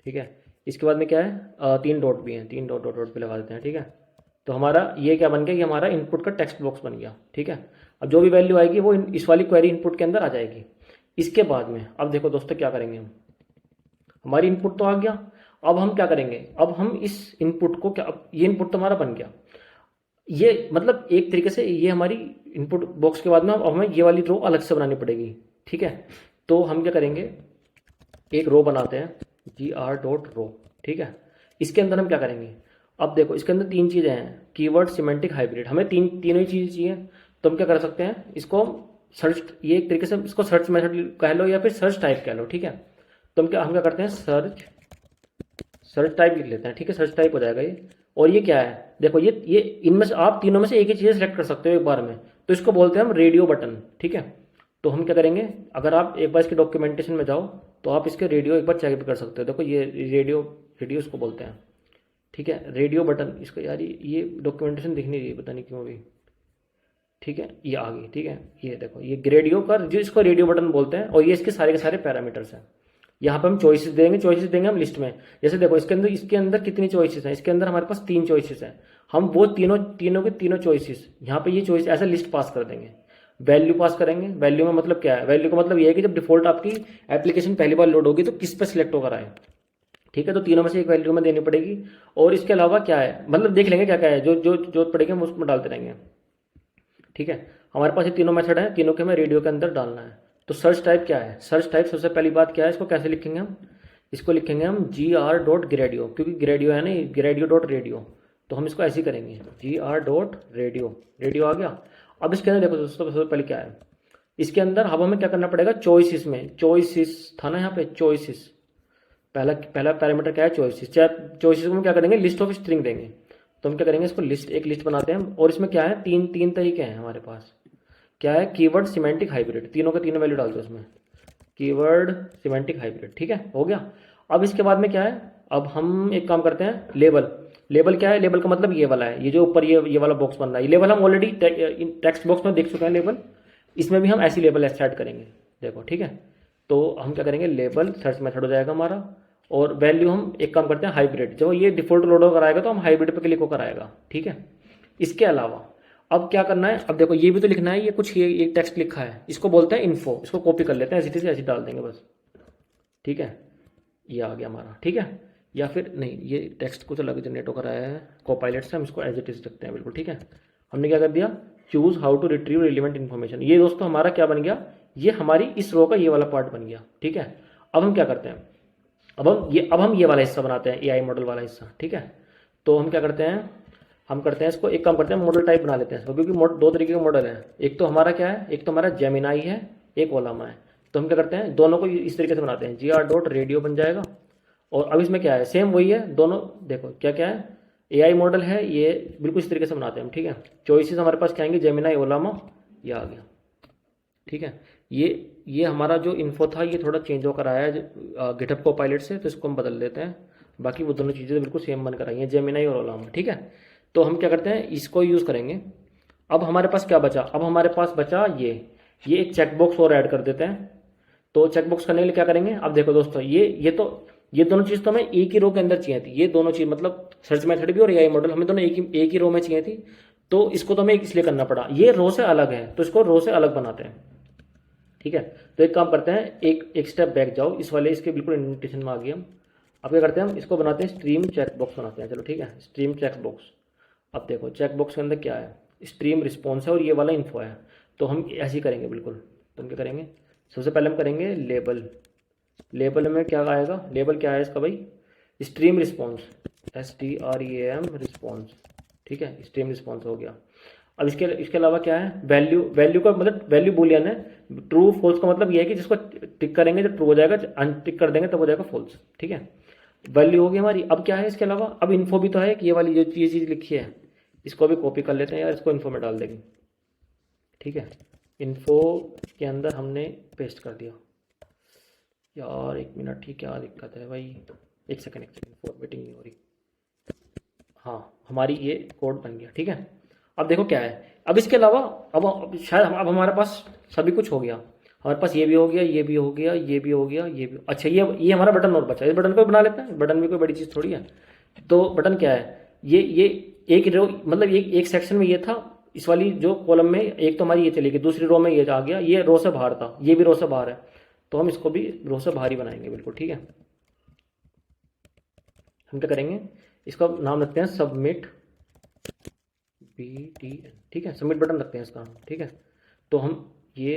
ठीक है, इसके बाद में क्या है, 3 डॉट भी हैं, 3 डॉट डॉट डॉट पे लगा देते हैं। ठीक है, तो हमारा ये क्या बन गया, ये हमारा इनपुट का टेक्स्ट बॉक्स बन गया। ठीक है, अब जो भी वैल्यू आएगी वो इस वाली क्वेरी इनपुट के अंदर आ जाएगी। इसके बाद में अब देखो दोस्तों क्या करेंगे हम, हमारी इनपुट तो आ गया, अब हम क्या करेंगे, अब हम इस इनपुट को क्या, अब ये इनपुट तो हमारा बन गया, ये मतलब एक तरीके से ये हमारी इनपुट बॉक्स के बाद में अब हमें ये वाली रो अलग से बनानी पड़ेगी। ठीक है, तो हम क्या करेंगे, एक रो बनाते हैं gr.रो। ठीक है, इसके अंदर हम क्या करेंगे, अब देखो इसके अंदर 3 चीज़ें हैं, कीवर्ड, सिमेंटिक, हाइब्रिड, हमें तीनों ही चीज़ें चाहिए। तो हम क्या कर सकते हैं, इसको सर्च, ये एक तरीके से इसको सर्च मेथड कह लो या फिर सर्च टाइप कह लो। ठीक है, तो हम क्या करते हैं, सर्च टाइप लिख लेते हैं। ठीक है, सर्च टाइप हो जाएगा ये। और ये क्या है, देखो ये इनमें से आप तीनों में से एक ही चीज़ सेलेक्ट कर सकते हो एक बार में, तो इसको बोलते हैं हम रेडियो बटन। ठीक है, तो हम क्या करेंगे, अगर आप एक बार इसके डॉक्यूमेंटेशन में जाओ तो आप इसके रेडियो एक बार चेक भी कर सकते हो। देखो ये रेडियो इसको बोलते हैं। ठीक है, रेडियो बटन, इसको यार ये डॉक्यूमेंटेशन दिख नहीं रही, पता नहीं क्यों अभी। ठीक है, ये आ गई। ठीक है, ये देखो ये रेडियो का जो इसको रेडियो बटन बोलते हैं, और ये इसके सारे के सारे पैरामीटर्स हैं। यहाँ पे हम चॉइसेस देंगे हम लिस्ट में। जैसे देखो इसके अंदर कितनी चॉइसेस हैं, इसके अंदर हमारे पास 3 चॉइसेस हैं, हम वो तीनों चॉइसेस यहाँ पे ये चॉइस ऐसा लिस्ट पास कर देंगे। वैल्यू पास करेंगे, वैल्यू में मतलब क्या है, वैल्यू का मतलब ये है कि जब डिफॉल्ट आपकी एप्लीकेशन पहली बार लोड होगी तो किस पे सिलेक्ट होकर आए। ठीक है, तो तीनों में से एक वैल्यू में देनी पड़ेगी। और इसके अलावा क्या है, मतलब देख लेंगे क्या क्या है, जो जो जो पड़ेगी हम उसमें डालते रहेंगे। ठीक है, हमारे पास ये तीनों मेथड है, तीनों के हमें रेडियो के अंदर डालना है। तो सर्च टाइप क्या है, सर्च टाइप सबसे पहली बात क्या है, इसको कैसे लिखेंगे हम, इसको लिखेंगे हम gr.gradio, क्योंकि ग्रेडियो है ना, gradio.radio, तो हम इसको ऐसे ही करेंगे gr.radio, रेडियो आ गया। अब इसके अंदर देखो दोस्तों सबसे पहले क्या है, इसके अंदर अब हमें क्या करना पड़ेगा, चॉइसेस में, चॉइसेस था ना यहाँ पे, चॉइसेस पहला पैरामीटर क्या है, चॉइसेस। चॉइसेस को हम क्या करेंगे, लिस्ट ऑफ स्ट्रिंग देंगे। तो हम क्या करेंगे, इसको एक लिस्ट बनाते हैं। और इसमें क्या है, तीन तरीके हैं हमारे पास, क्या है, कीवर्ड, सिमेंटिक, हाइब्रिड, तीनों का तीनों वैल्यू डाल दो इसमें, कीवर्ड, सिमेंटिक, हाइब्रिड। ठीक है, हो गया। अब इसके बाद में क्या है, अब हम एक काम करते हैं, लेबल क्या है, लेबल का मतलब ये वाला है, ये जो ऊपर ये वाला बॉक्स बन रहा है, ये लेबल हम ऑलरेडी टेक्स्ट बॉक्स में देख चुके हैं लेबल, इसमें भी हम ऐसी लेबल ऐड करेंगे। देखो ठीक है, तो हम क्या करेंगे, लेबल सर्च मेथड हो जाएगा हमारा, और वैल्यू हम एक काम करते हैं हाइब्रिड, जब ये डिफॉल्ट लोड होकर आएगा तो हम हाइब्रिड पे क्लिक होकर आएगा। ठीक है, इसके अलावा अब क्या करना है, अब देखो ये भी तो लिखना है, ये कुछ ये एक टेक्स्ट लिखा है, इसको बोलते हैं इन्फो, इसको कॉपी कर लेते हैं, ऐसी ऐसी डाल देंगे बस। ठीक है, ये आ गया हमारा। ठीक है, या फिर नहीं, ये टेक्स्ट कुछ अलग जनरेट होकर आया है कोपायलट से, हम इसको एज इट इज रखते हैं बिल्कुल। ठीक है, हमने क्या कर दिया, choose how to retrieve relevant information, ये दोस्तों हमारा क्या बन गया, ये हमारी इस रो का ये वाला पार्ट बन गया। ठीक है, अब हम क्या करते हैं, अब हम ये वाला हिस्सा बनाते हैं, एआई मॉडल वाला हिस्सा। ठीक है, तो हम क्या करते हैं, हम करते हैं इसको, एक काम करते हैं, मॉडल टाइप बना लेते हैं इसको, क्योंकि 2 तरीके के मॉडल हैं, एक तो हमारा क्या है, एक तो हमारा जेमिनाई है, एक ओलामा है। तो हम क्या करते हैं, दोनों को इस तरीके से बनाते हैं, gr.radio बन जाएगा। और अब इसमें क्या है, सेम वही है दोनों, देखो क्या क्या है, एआई मॉडल है, ये बिल्कुल इस तरीके से बनाते हैं हम। ठीक है, चॉइसेस हमारे पास क्या आएंगे, जेमिनाई, ओलामा, ये आ गया। ठीक है, ये हमारा जो इन्फो था ये थोड़ा चेंज होकर आया है गिटहब कोपायलट से, तो इसको हम बदल देते हैं। बाकी वो दोनों चीज़ें बिल्कुल सेम बनकर आई हैं, जेमिनाई और ओलामा। ठीक है, तो हम क्या करते हैं, इसको यूज़ करेंगे। अब हमारे पास क्या बचा, अब हमारे पास बचा ये एक चेकबॉक्स और ऐड कर देते हैं। तो चेकबॉक्स करने के लिए क्या करेंगे, अब देखो दोस्तों ये दोनों चीज़ तो हमें एक ही रो के अंदर चाहिए थी, ये दोनों चीज़ मतलब सर्च मेथड भी और एआई मॉडल हमें दोनों एक ही रो में चाहिए थी। तो इसको तो हमें इसलिए करना पड़ा, ये रो से अलग है तो इसको रो से अलग बनाते हैं। ठीक है, तो एक काम करते हैं, एक स्टेप बैक जाओ, इस वाले इसके बिल्कुल इंडेंटेशन में आ गए हम। अब क्या करते हैं, हम इसको बनाते हैं स्ट्रीम चेक बॉक्स बनाते हैं। चलो ठीक है, स्ट्रीम चेक बॉक्स। अब देखो चेक बॉक्स के अंदर क्या है, स्ट्रीम रिस्पॉन्स है और ये वाला इन्फो है। तो हम ऐसे ही करेंगे बिल्कुल। तो हम क्या करेंगे, सबसे पहले हम करेंगे लेबल। लेबल में क्या आएगा, लेबल क्या है इसका भाई, स्ट्रीम रिस्पॉन्स, STREAM रिस्पॉन्स। ठीक है, स्ट्रीम रिस्पॉन्स हो गया। अब इसके इसके अलावा क्या है, वैल्यू। वैल्यू का मतलब वैल्यू बूलियन है। ट्रू फॉल्स का मतलब ये है कि जिसको टिक करेंगे जब ट्रू हो जाएगा, अनटिक कर देंगे तब हो जाएगा फॉल्स। ठीक है, वैल्यू होगी हमारी। अब क्या है इसके अलावा, अब इन्फो भी तो है कि ये वाली जो चीज़ लिखी है, इसको भी कॉपी कर लेते हैं यार, इसको इन्फो में डाल देंगे। ठीक है, इन्फो के अंदर हमने पेस्ट कर दिया। यार एक मिनट, ठीक क्या दिक्कत है भाई, एक सेकंड फॉर्मेटिंग नहीं हो रही। हाँ, हमारी ये कोड बन गया। ठीक है, अब देखो क्या है, अब इसके अलावा अब शायद अब हमारे पास सभी कुछ हो गया। हमारे पास ये भी हो गया, ये भी हो गया, ये भी हो गया, ये भी। अच्छा, ये हमारा बटन और बचा, इस बटन को भी बना लेते हैं। बटन भी कोई बड़ी चीज़ थोड़ी है। तो बटन क्या है, ये एक रो, मतलब एक सेक्शन में ये था, इस वाली जो कॉलम में एक तो हमारी ये चली गई, दूसरी रो में ये आ गया, ये रो से बाहर था, ये भी रो से बाहर है। तो हम इसको भी रो से बाहर ही बनाएंगे बिल्कुल। ठीक है, हम क्या करेंगे, इसका नाम रखते हैं सबमिट BTN। ठीक है, सबमिट बटन रखते हैं इसका नाम। ठीक है, तो हम ये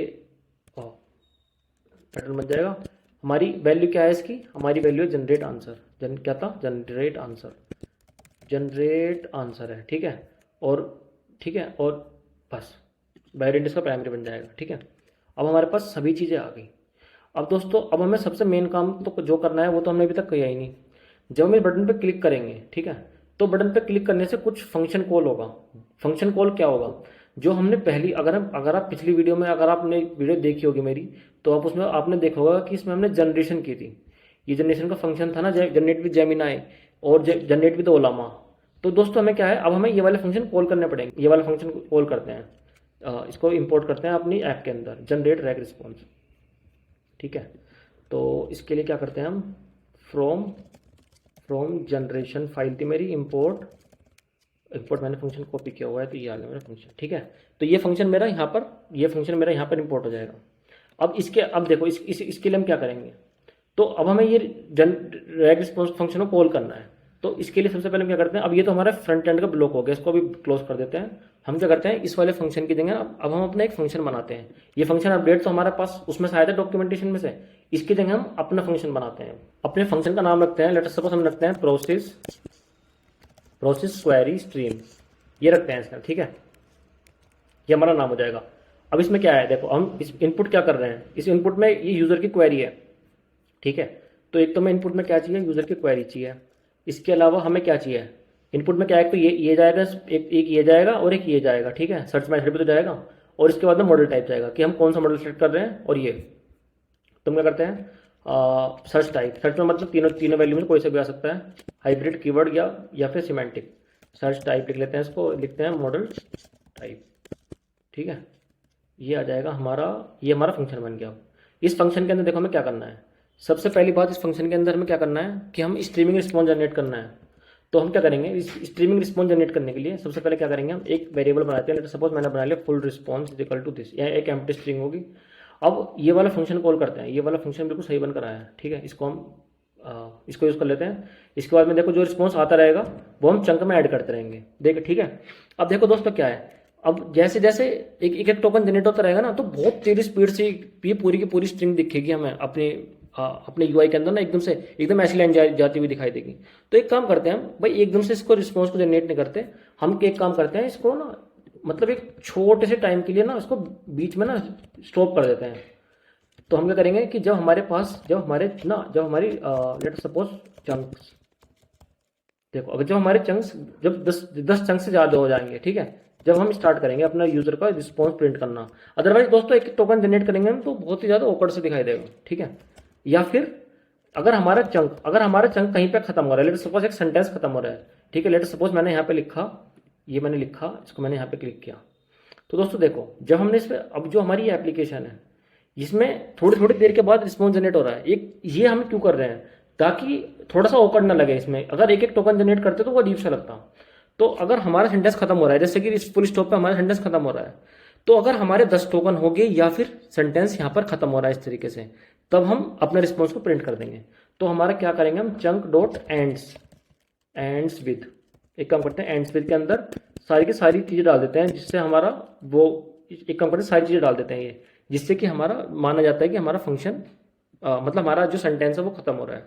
पैटर्न बन जाएगा। हमारी वैल्यू क्या है इसकी, हमारी वैल्यू है जनरेट आंसर। क्या था, जनरेट आंसर, जनरेट आंसर है। ठीक है, और ठीक है, और बस वेरिएंट इसका प्राइमरी बन जाएगा। ठीक है, अब हमारे पास सभी चीज़ें आ गई। अब दोस्तों, अब हमें सबसे मेन काम तो जो करना है वो तो हमने अभी तक किया ही नहीं। जब हम इस बटन पे क्लिक करेंगे, ठीक है, तो बटन पे क्लिक करने से कुछ फंक्शन कॉल होगा। फंक्शन कॉल क्या होगा, जो हमने पहली, अगर आप पिछली वीडियो में, अगर आपने वीडियो देखी होगी मेरी, तो आप उसमें आपने देखा होगा कि इसमें हमने जनरेशन की थी। ये जनरेशन का फंक्शन था ना, जनरेट विद जेमिनाई और जनरेट विद ओलामा। तो दोस्तों हमें क्या है, अब हमें ये वाले फंक्शन कॉल करने पड़ेंगे। ये वाले फंक्शन कॉल करते हैं, इसको इंपोर्ट करते हैं अपनी ऐप के अंदर, जनरेट रैक रिस्पॉन्स। ठीक है, तो इसके लिए क्या करते हैं हम, फ्रॉम जनरेशन फाइल थी मेरी, इंपोर्ट मैंने फंक्शन कॉपी किया हुआ है, तो ये आ गया मेरा फंक्शन। ठीक है, तो ये फंक्शन मेरा यहाँ पर इंपोर्ट हो जाएगा। अब देखो इसके लिए हम क्या करेंगे, तो अब हमें ये रैक रिस्पॉन्स फंक्शन को कॉल करना है। तो इसके लिए सबसे पहले हम क्या करते हैं, अब ये तो हमारा फ्रंट एंड का ब्लॉक हो गया, इसको भी क्लोज कर देते हैं। हम क्या करते हैं, इस वाले फंक्शन की जगह अब हम अपना एक फंक्शन बनाते हैं। ये फंक्शन अपडेट तो हमारे पास उसमें से आया था डॉक्यूमेंटेशन में से, इसकी जगह हम अपना फंक्शन बनाते हैं। अपने फंक्शन का नाम रखते हैं, लेट अस सपोज हम रखते हैं प्रोसेस क्वेरी स्ट्रीम, ये रखते हैं इसका। ठीक है, ये हमारा नाम हो जाएगा। अब इसमें क्या है, देखो हम इस इनपुट क्या कर रहे हैं, इस इनपुट में ये यूजर की क्वेरी है। ठीक है, तो एक तो मैं इनपुट में क्या चाहिए, यूजर की क्वेरी चाहिए। इसके अलावा हमें क्या चाहिए, इनपुट में क्या है, तो ये जाएगा, एक ये जाएगा और एक ये जाएगा। ठीक है, सर्च मेथड भी तो जाएगा, और इसके बाद में मॉडल टाइप जाएगा कि हम कौन सा मॉडल सेलेक्ट कर रहे हैं। और ये तो हम क्या करते हैं, सर्च टाइप, सर्च में मतलब तीनों वैल्यू में कोई सा भी आ सकता है, हाइब्रिड कीवर्ड या फिर सिमेंटिक। सर्च टाइप लिख लेते हैं, इसको लिखते हैं मॉडल टाइप। ठीक है, ये आ जाएगा हमारा, ये हमारा फंक्शन बन गया। इस फंक्शन के अंदर देखो हमें क्या करना है, सबसे पहली बात, इस फंक्शन के अंदर हमें क्या करना है कि हम स्ट्रीमिंग रिस्पॉन्स जनरेट करना है। तो हम क्या करेंगे, इस स्ट्रीमिंग रिस्पॉन्स जनरेट करने के लिए सबसे पहले क्या करेंगे, हम एक वेरिएबल बनाते हैं। सपोज मैंने बना लिया full response is equal to this, या एक एम्प्टी स्ट्रिंग होगी। अब ये वाला फंक्शन कॉल करते हैं, ये वाला फंक्शन बिल्कुल सही बनकर आया है। ठीक है, इसको हम इसको यूज़ कर लेते हैं। इसके बाद में देखो जो रिस्पॉन्स आता रहेगा वो हम चंक में ऐड करते रहेंगे। देखो ठीक है, अब देखो दोस्तों क्या है, अब जैसे जैसे एक टोकन जनरेट होता रहेगा ना, तो बहुत तेज़ी स्पीड से ये पूरी की पूरी स्ट्रिंग दिखेगी हमें अपने यूआई के अंदर ना, एकदम ऐसी लाइन जाती हुई दिखाई देगी। तो एक काम करते हैं हम भाई, एकदम से इसको रिस्पॉन्स को जनरेट नहीं करते, हम एक काम करते हैं, इसको ना मतलब एक छोटे से टाइम के लिए ना इसको बीच में ना स्टॉप कर देते हैं। तो हम क्या करेंगे कि जब हमारी लेट सपोज चंक्स, देखो अगर जब हमारे चंक्स जब 10 चंक्स से ज़्यादा हो जाएंगे, ठीक है, जब हम स्टार्ट करेंगे अपना यूजर का रिस्पॉन्स प्रिंट करना। अदरवाइज दोस्तों एक टोकन जनरेट करेंगे हम तो बहुत ही ज़्यादा ऑकवर्ड से दिखाई देगा। ठीक है, या फिर अगर हमारा चंक कहीं पे खत्म हो रहा है, लेट सपोज एक सेंटेंस खत्म हो रहा है। ठीक है, लेट सपोज मैंने यहाँ पे लिखा, इसको मैंने यहाँ पे क्लिक किया। तो दोस्तों देखो, जब हमने इस पर, अब जो हमारी एप्लीकेशन है इसमें थोड़ी थोड़ी देर के बाद रिस्पॉन्स जनरेट हो रहा है। ये हम क्यों कर रहे हैं, ताकि थोड़ा सा ऑकवर्ड ना लगे इसमें। अगर एक टोकन जनरेट करते तो वो अजीब सा लगता। तो अगर हमारा सेंटेंस खत्म हो रहा है, जैसे कि इस फुल स्टॉप पे हमारा सेंटेंस खत्म हो रहा है, तो अगर हमारे 10 टोकन हो गए या फिर सेंटेंस यहाँ पर खत्म हो रहा है इस तरीके से, तब हम अपने रिस्पॉन्स को प्रिंट कर देंगे। तो हमारा क्या करेंगे हम, चंक डॉट एंड्स विद, एक काम करते हैं एंड्स विद के अंदर सारी की सारी चीज़ें डाल देते हैं, जिससे हमारा वो, एक काम करते हैं सारी चीज़ें डाल देते हैं ये, जिससे कि हमारा माना जाता है कि हमारा फंक्शन मतलब हमारा जो सेंटेंस है वो खत्म हो रहा है।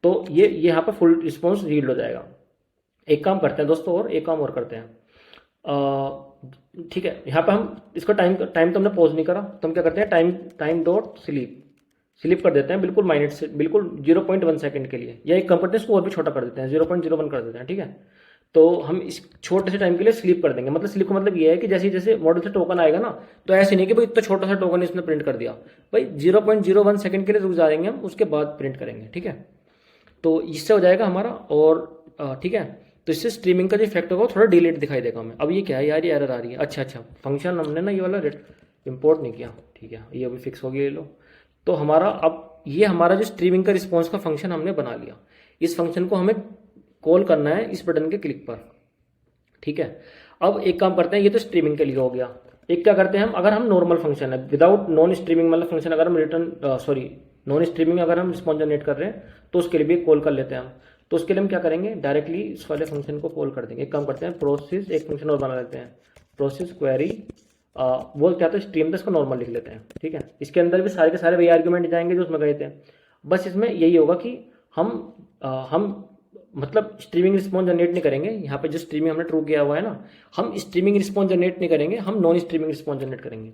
तो ये यहाँ पर फुल रिस्पॉन्स यील्ड हो जाएगा। एक काम करते हैं दोस्तों, और एक काम और करते हैं, ठीक है, यहाँ पे हम इसका टाइम टाइम तो हमने पॉज नहीं करा, तो हम क्या करते हैं, टाइम डॉट स्लीप कर देते हैं, बिल्कुल माइनट से, बिल्कुल 0.1 सेकंड के लिए, या एक काम करते हैं इसको और भी छोटा कर देते हैं, 0.01 कर देते हैं, ठीक है। तो हम इस छोटे से टाइम के लिए स्लीप कर देंगे, मतलब स्लीप का मतलब ये है कि जैसे जैसे मॉडल से टोकन आएगा ना, तो ऐसे नहीं कि भाई इतना छोटा सा टोकन इसने प्रिंट कर दिया, भाई 0.01 सेकंड के लिए रुक जाएंगे हम, उसके बाद प्रिंट करेंगे, ठीक है। तो इससे हो जाएगा हमारा, और ठीक है, तो इससे स्ट्रीमिंग का जो इफेक्ट होगा वो थोड़ा डिलेट दिखाई देगा हमें। अब ये क्या है यार, ये एरर आ रही है, अच्छा फंक्शन हमने ना ये वाला इंपोर्ट नहीं किया, ठीक है, ये अभी फिक्स हो गया, ये लो। तो हमारा अब ये हमारा जो स्ट्रीमिंग का रिस्पॉन्स का फंक्शन हमने बना लिया, इस फंक्शन को हमें कॉल करना है इस बटन के क्लिक पर, ठीक है। अब एक काम करते हैं, ये तो स्ट्रीमिंग के लिए हो गया, एक क्या करते हैं हम, अगर हम नॉर्मल फंक्शन है विदाउट नॉन स्ट्रीमिंग वाला फंक्शन, अगर हम नॉन स्ट्रीमिंग अगर हम रिस्पॉन्स जनरेट कर रहे हैं, तो उसके लिए भी कॉल कर लेते हैं हम। तो उसके लिए हम क्या करेंगे, डायरेक्टली इस वाले फंक्शन को कॉल कर देंगे। एक काम करते हैं, प्रोसेस, एक फंक्शन और बना लेते हैं, प्रोसेस क्वेरी, वो क्या था स्ट्रीम था, इसको नॉर्मल लिख लेते हैं, ठीक है। इसके अंदर भी सारे के सारे वही आर्ग्यूमेंट जाएंगे जो उसमें गए थे, बस इसमें यही होगा कि हम मतलब स्ट्रीमिंग रिस्पॉन्स जनरेट नहीं करेंगे, यहाँ पे जो स्ट्रीमिंग हमने ट्रू किया हुआ है ना, हम स्ट्रीमिंग रिस्पॉन्स जनरेट नहीं करेंगे, हम नॉन स्ट्रीमिंग रिस्पॉन्स जनरेट करेंगे।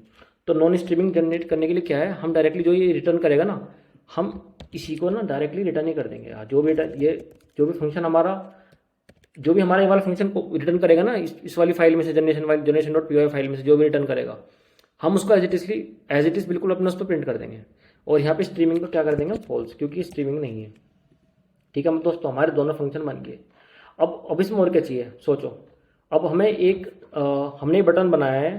तो नॉन स्ट्रीमिंग जनरेट करने के लिए क्या है, हम डायरेक्टली जो ये रिटर्न करेगा ना, हम इसी को ना डायरेक्टली रिटर्न ही कर देंगे, जो भी ये जो भी फंक्शन हमारा, जो भी हमारा ये वाला फंक्शन को रिटर्न करेगा ना, इस वाली फाइल में से, जनरेशन डॉट पी फाइल में से जो भी रिटर्न करेगा, हम उसको एज इट इज बिल्कुल अपने उस पर प्रिंट कर देंगे। और यहाँ पे स्ट्रीमिंग को क्या कर देंगे, फॉल्स, क्योंकि स्ट्रीमिंग नहीं है, ठीक है दोस्तों, हमारे दोनों फंक्शन बन गए। अब इसमें और क्या चाहिए सोचो। अब हमें हमने एक बटन बनाया है,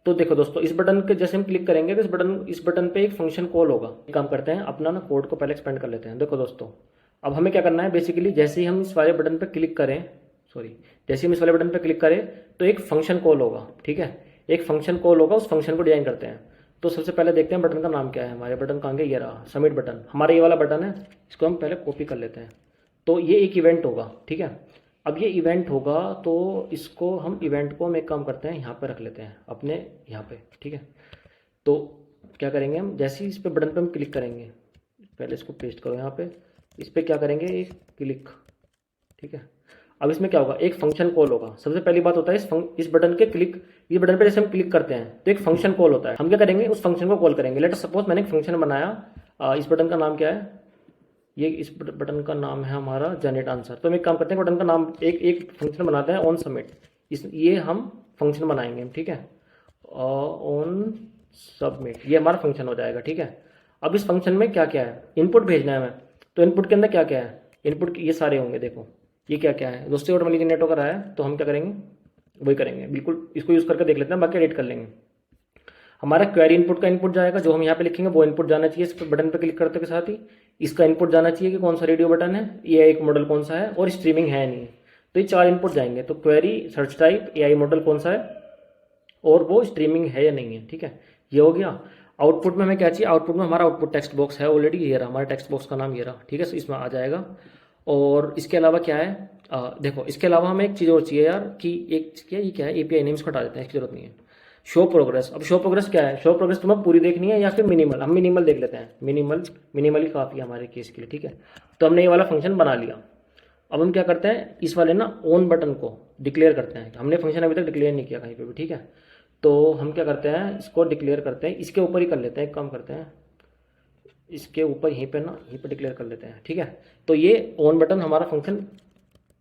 तो देखो दोस्तों, इस बटन के जैसे हम क्लिक करेंगे तो इस बटन पे एक फंक्शन कॉल होगा। एक काम करते हैं, अपना ना कोड को पहले एक्सपेंड कर लेते हैं। देखो दोस्तों, अब हमें क्या करना है, बेसिकली जैसे ही हम इस वाले बटन पे क्लिक करें, जैसे ही हम इस वाले बटन पे क्लिक करें तो एक फंक्शन कॉल होगा, ठीक है, एक फंक्शन कॉल होगा, उस फंक्शन को डिजाइन करते हैं। तो सबसे पहले देखते हैं बटन का नाम क्या है, हमारे बटन कहाँ गया, ये रहा सबमिट बटन, हमारा ये वाला बटन है, इसको हम पहले कॉपी कर लेते हैं। तो ये एक इवेंट होगा, ठीक है। अब ये इवेंट होगा, तो इसको हम इवेंट को हम एक काम करते हैं, यहाँ पे रख लेते हैं अपने यहाँ पे, ठीक है। तो क्या करेंगे हम, जैसे ही इस पे बटन पे हम क्लिक करेंगे, पहले इसको पेस्ट करो यहाँ पे, इस पे क्या करेंगे, एक क्लिक, ठीक है। अब इसमें क्या होगा, एक फंक्शन कॉल होगा। सबसे पहली बात होता है इस बटन के क्लिक, इस बटन पे जैसे हम क्लिक करते हैं तो एक फंक्शन कॉल होता है, हम क्या करेंगे, उस फंक्शन को कॉल करेंगे। लेट सपोज मैंने एक फंक्शन बनाया, इस बटन का नाम क्या है, ये इस बटन का नाम है हमारा जनरेट आंसर। तो हम एक काम करते हैं, बटन का नाम एक फंक्शन बनाते हैं ऑन सबमिट, ये हम फंक्शन बनाएंगे, ठीक है, ऑन सबमिट, ये हमारा फंक्शन हो जाएगा, ठीक है। अब इस फंक्शन में क्या क्या है, इनपुट भेजना है हमें, तो इनपुट के अंदर क्या क्या है, इनपुट ये सारे होंगे, देखो ये क्या क्या है दोस्तों, ऑटोमेटिक जनरेट होकर आया है, तो हम क्या करेंगे, वही करेंगे, बिल्कुल इसको यूज़ करके देख लेते हैं, बाकी एडिट कर लेंगे। हमारा क्वेरी इनपुट का इनपुट जाएगा, जो हम यहाँ पे लिखेंगे वो इनपुट जाना चाहिए इस बटन पे क्लिक करते के साथ ही। इसका इनपुट जाना चाहिए कि कौन सा रेडियो बटन है, ये एक मॉडल कौन सा है, और स्ट्रीमिंग है नहीं, तो ये 4 इनपुट जाएंगे। तो query, search type, AI model कौन सा है, और वो स्ट्रीमिंग है या नहीं है, ठीक है, ये हो गया। आउटपुट में हमें क्या चाहिए, आउटपुट में हमारा आउटपुट टेक्स्ट बॉक्स है ऑलरेडी, ये रहा हमारा टेक्स्ट बॉक्स का नाम, ये रहा, ठीक है, इसमें आ जाएगा। और इसके अलावा क्या है, देखो इसके अलावा हमें एक चीज़ और चाहिए यार, कि ये क्या है, एपीआई नेम, इसको हटा देते हैं, इसकी जरूरत नहीं है। शो प्रोग्रेस, अब शो प्रोग्रेस क्या है, शो प्रोग्रेस तुम्हें पूरी देखनी है या फिर मिनिमल, हम मिनिमल देख लेते हैं, मिनिमल ही काफ़ी है हमारे केस के लिए, ठीक है। तो हमने ये वाला फंक्शन बना लिया। अब हम क्या करते हैं, इस वाले ना ऑन बटन को डिक्लेयर करते हैं, हमने फंक्शन अभी तक डिक्लेयर नहीं किया कहीं पे भी, ठीक है। तो हम क्या करते हैं, इसको डिक्लेयर करते हैं, इसके ऊपर ही कर लेते हैं, एक काम करते हैं, इसके ऊपर यहीं पे डिक्लेयर कर लेते हैं, ठीक है। तो ये ऑन बटन हमारा फंक्शन,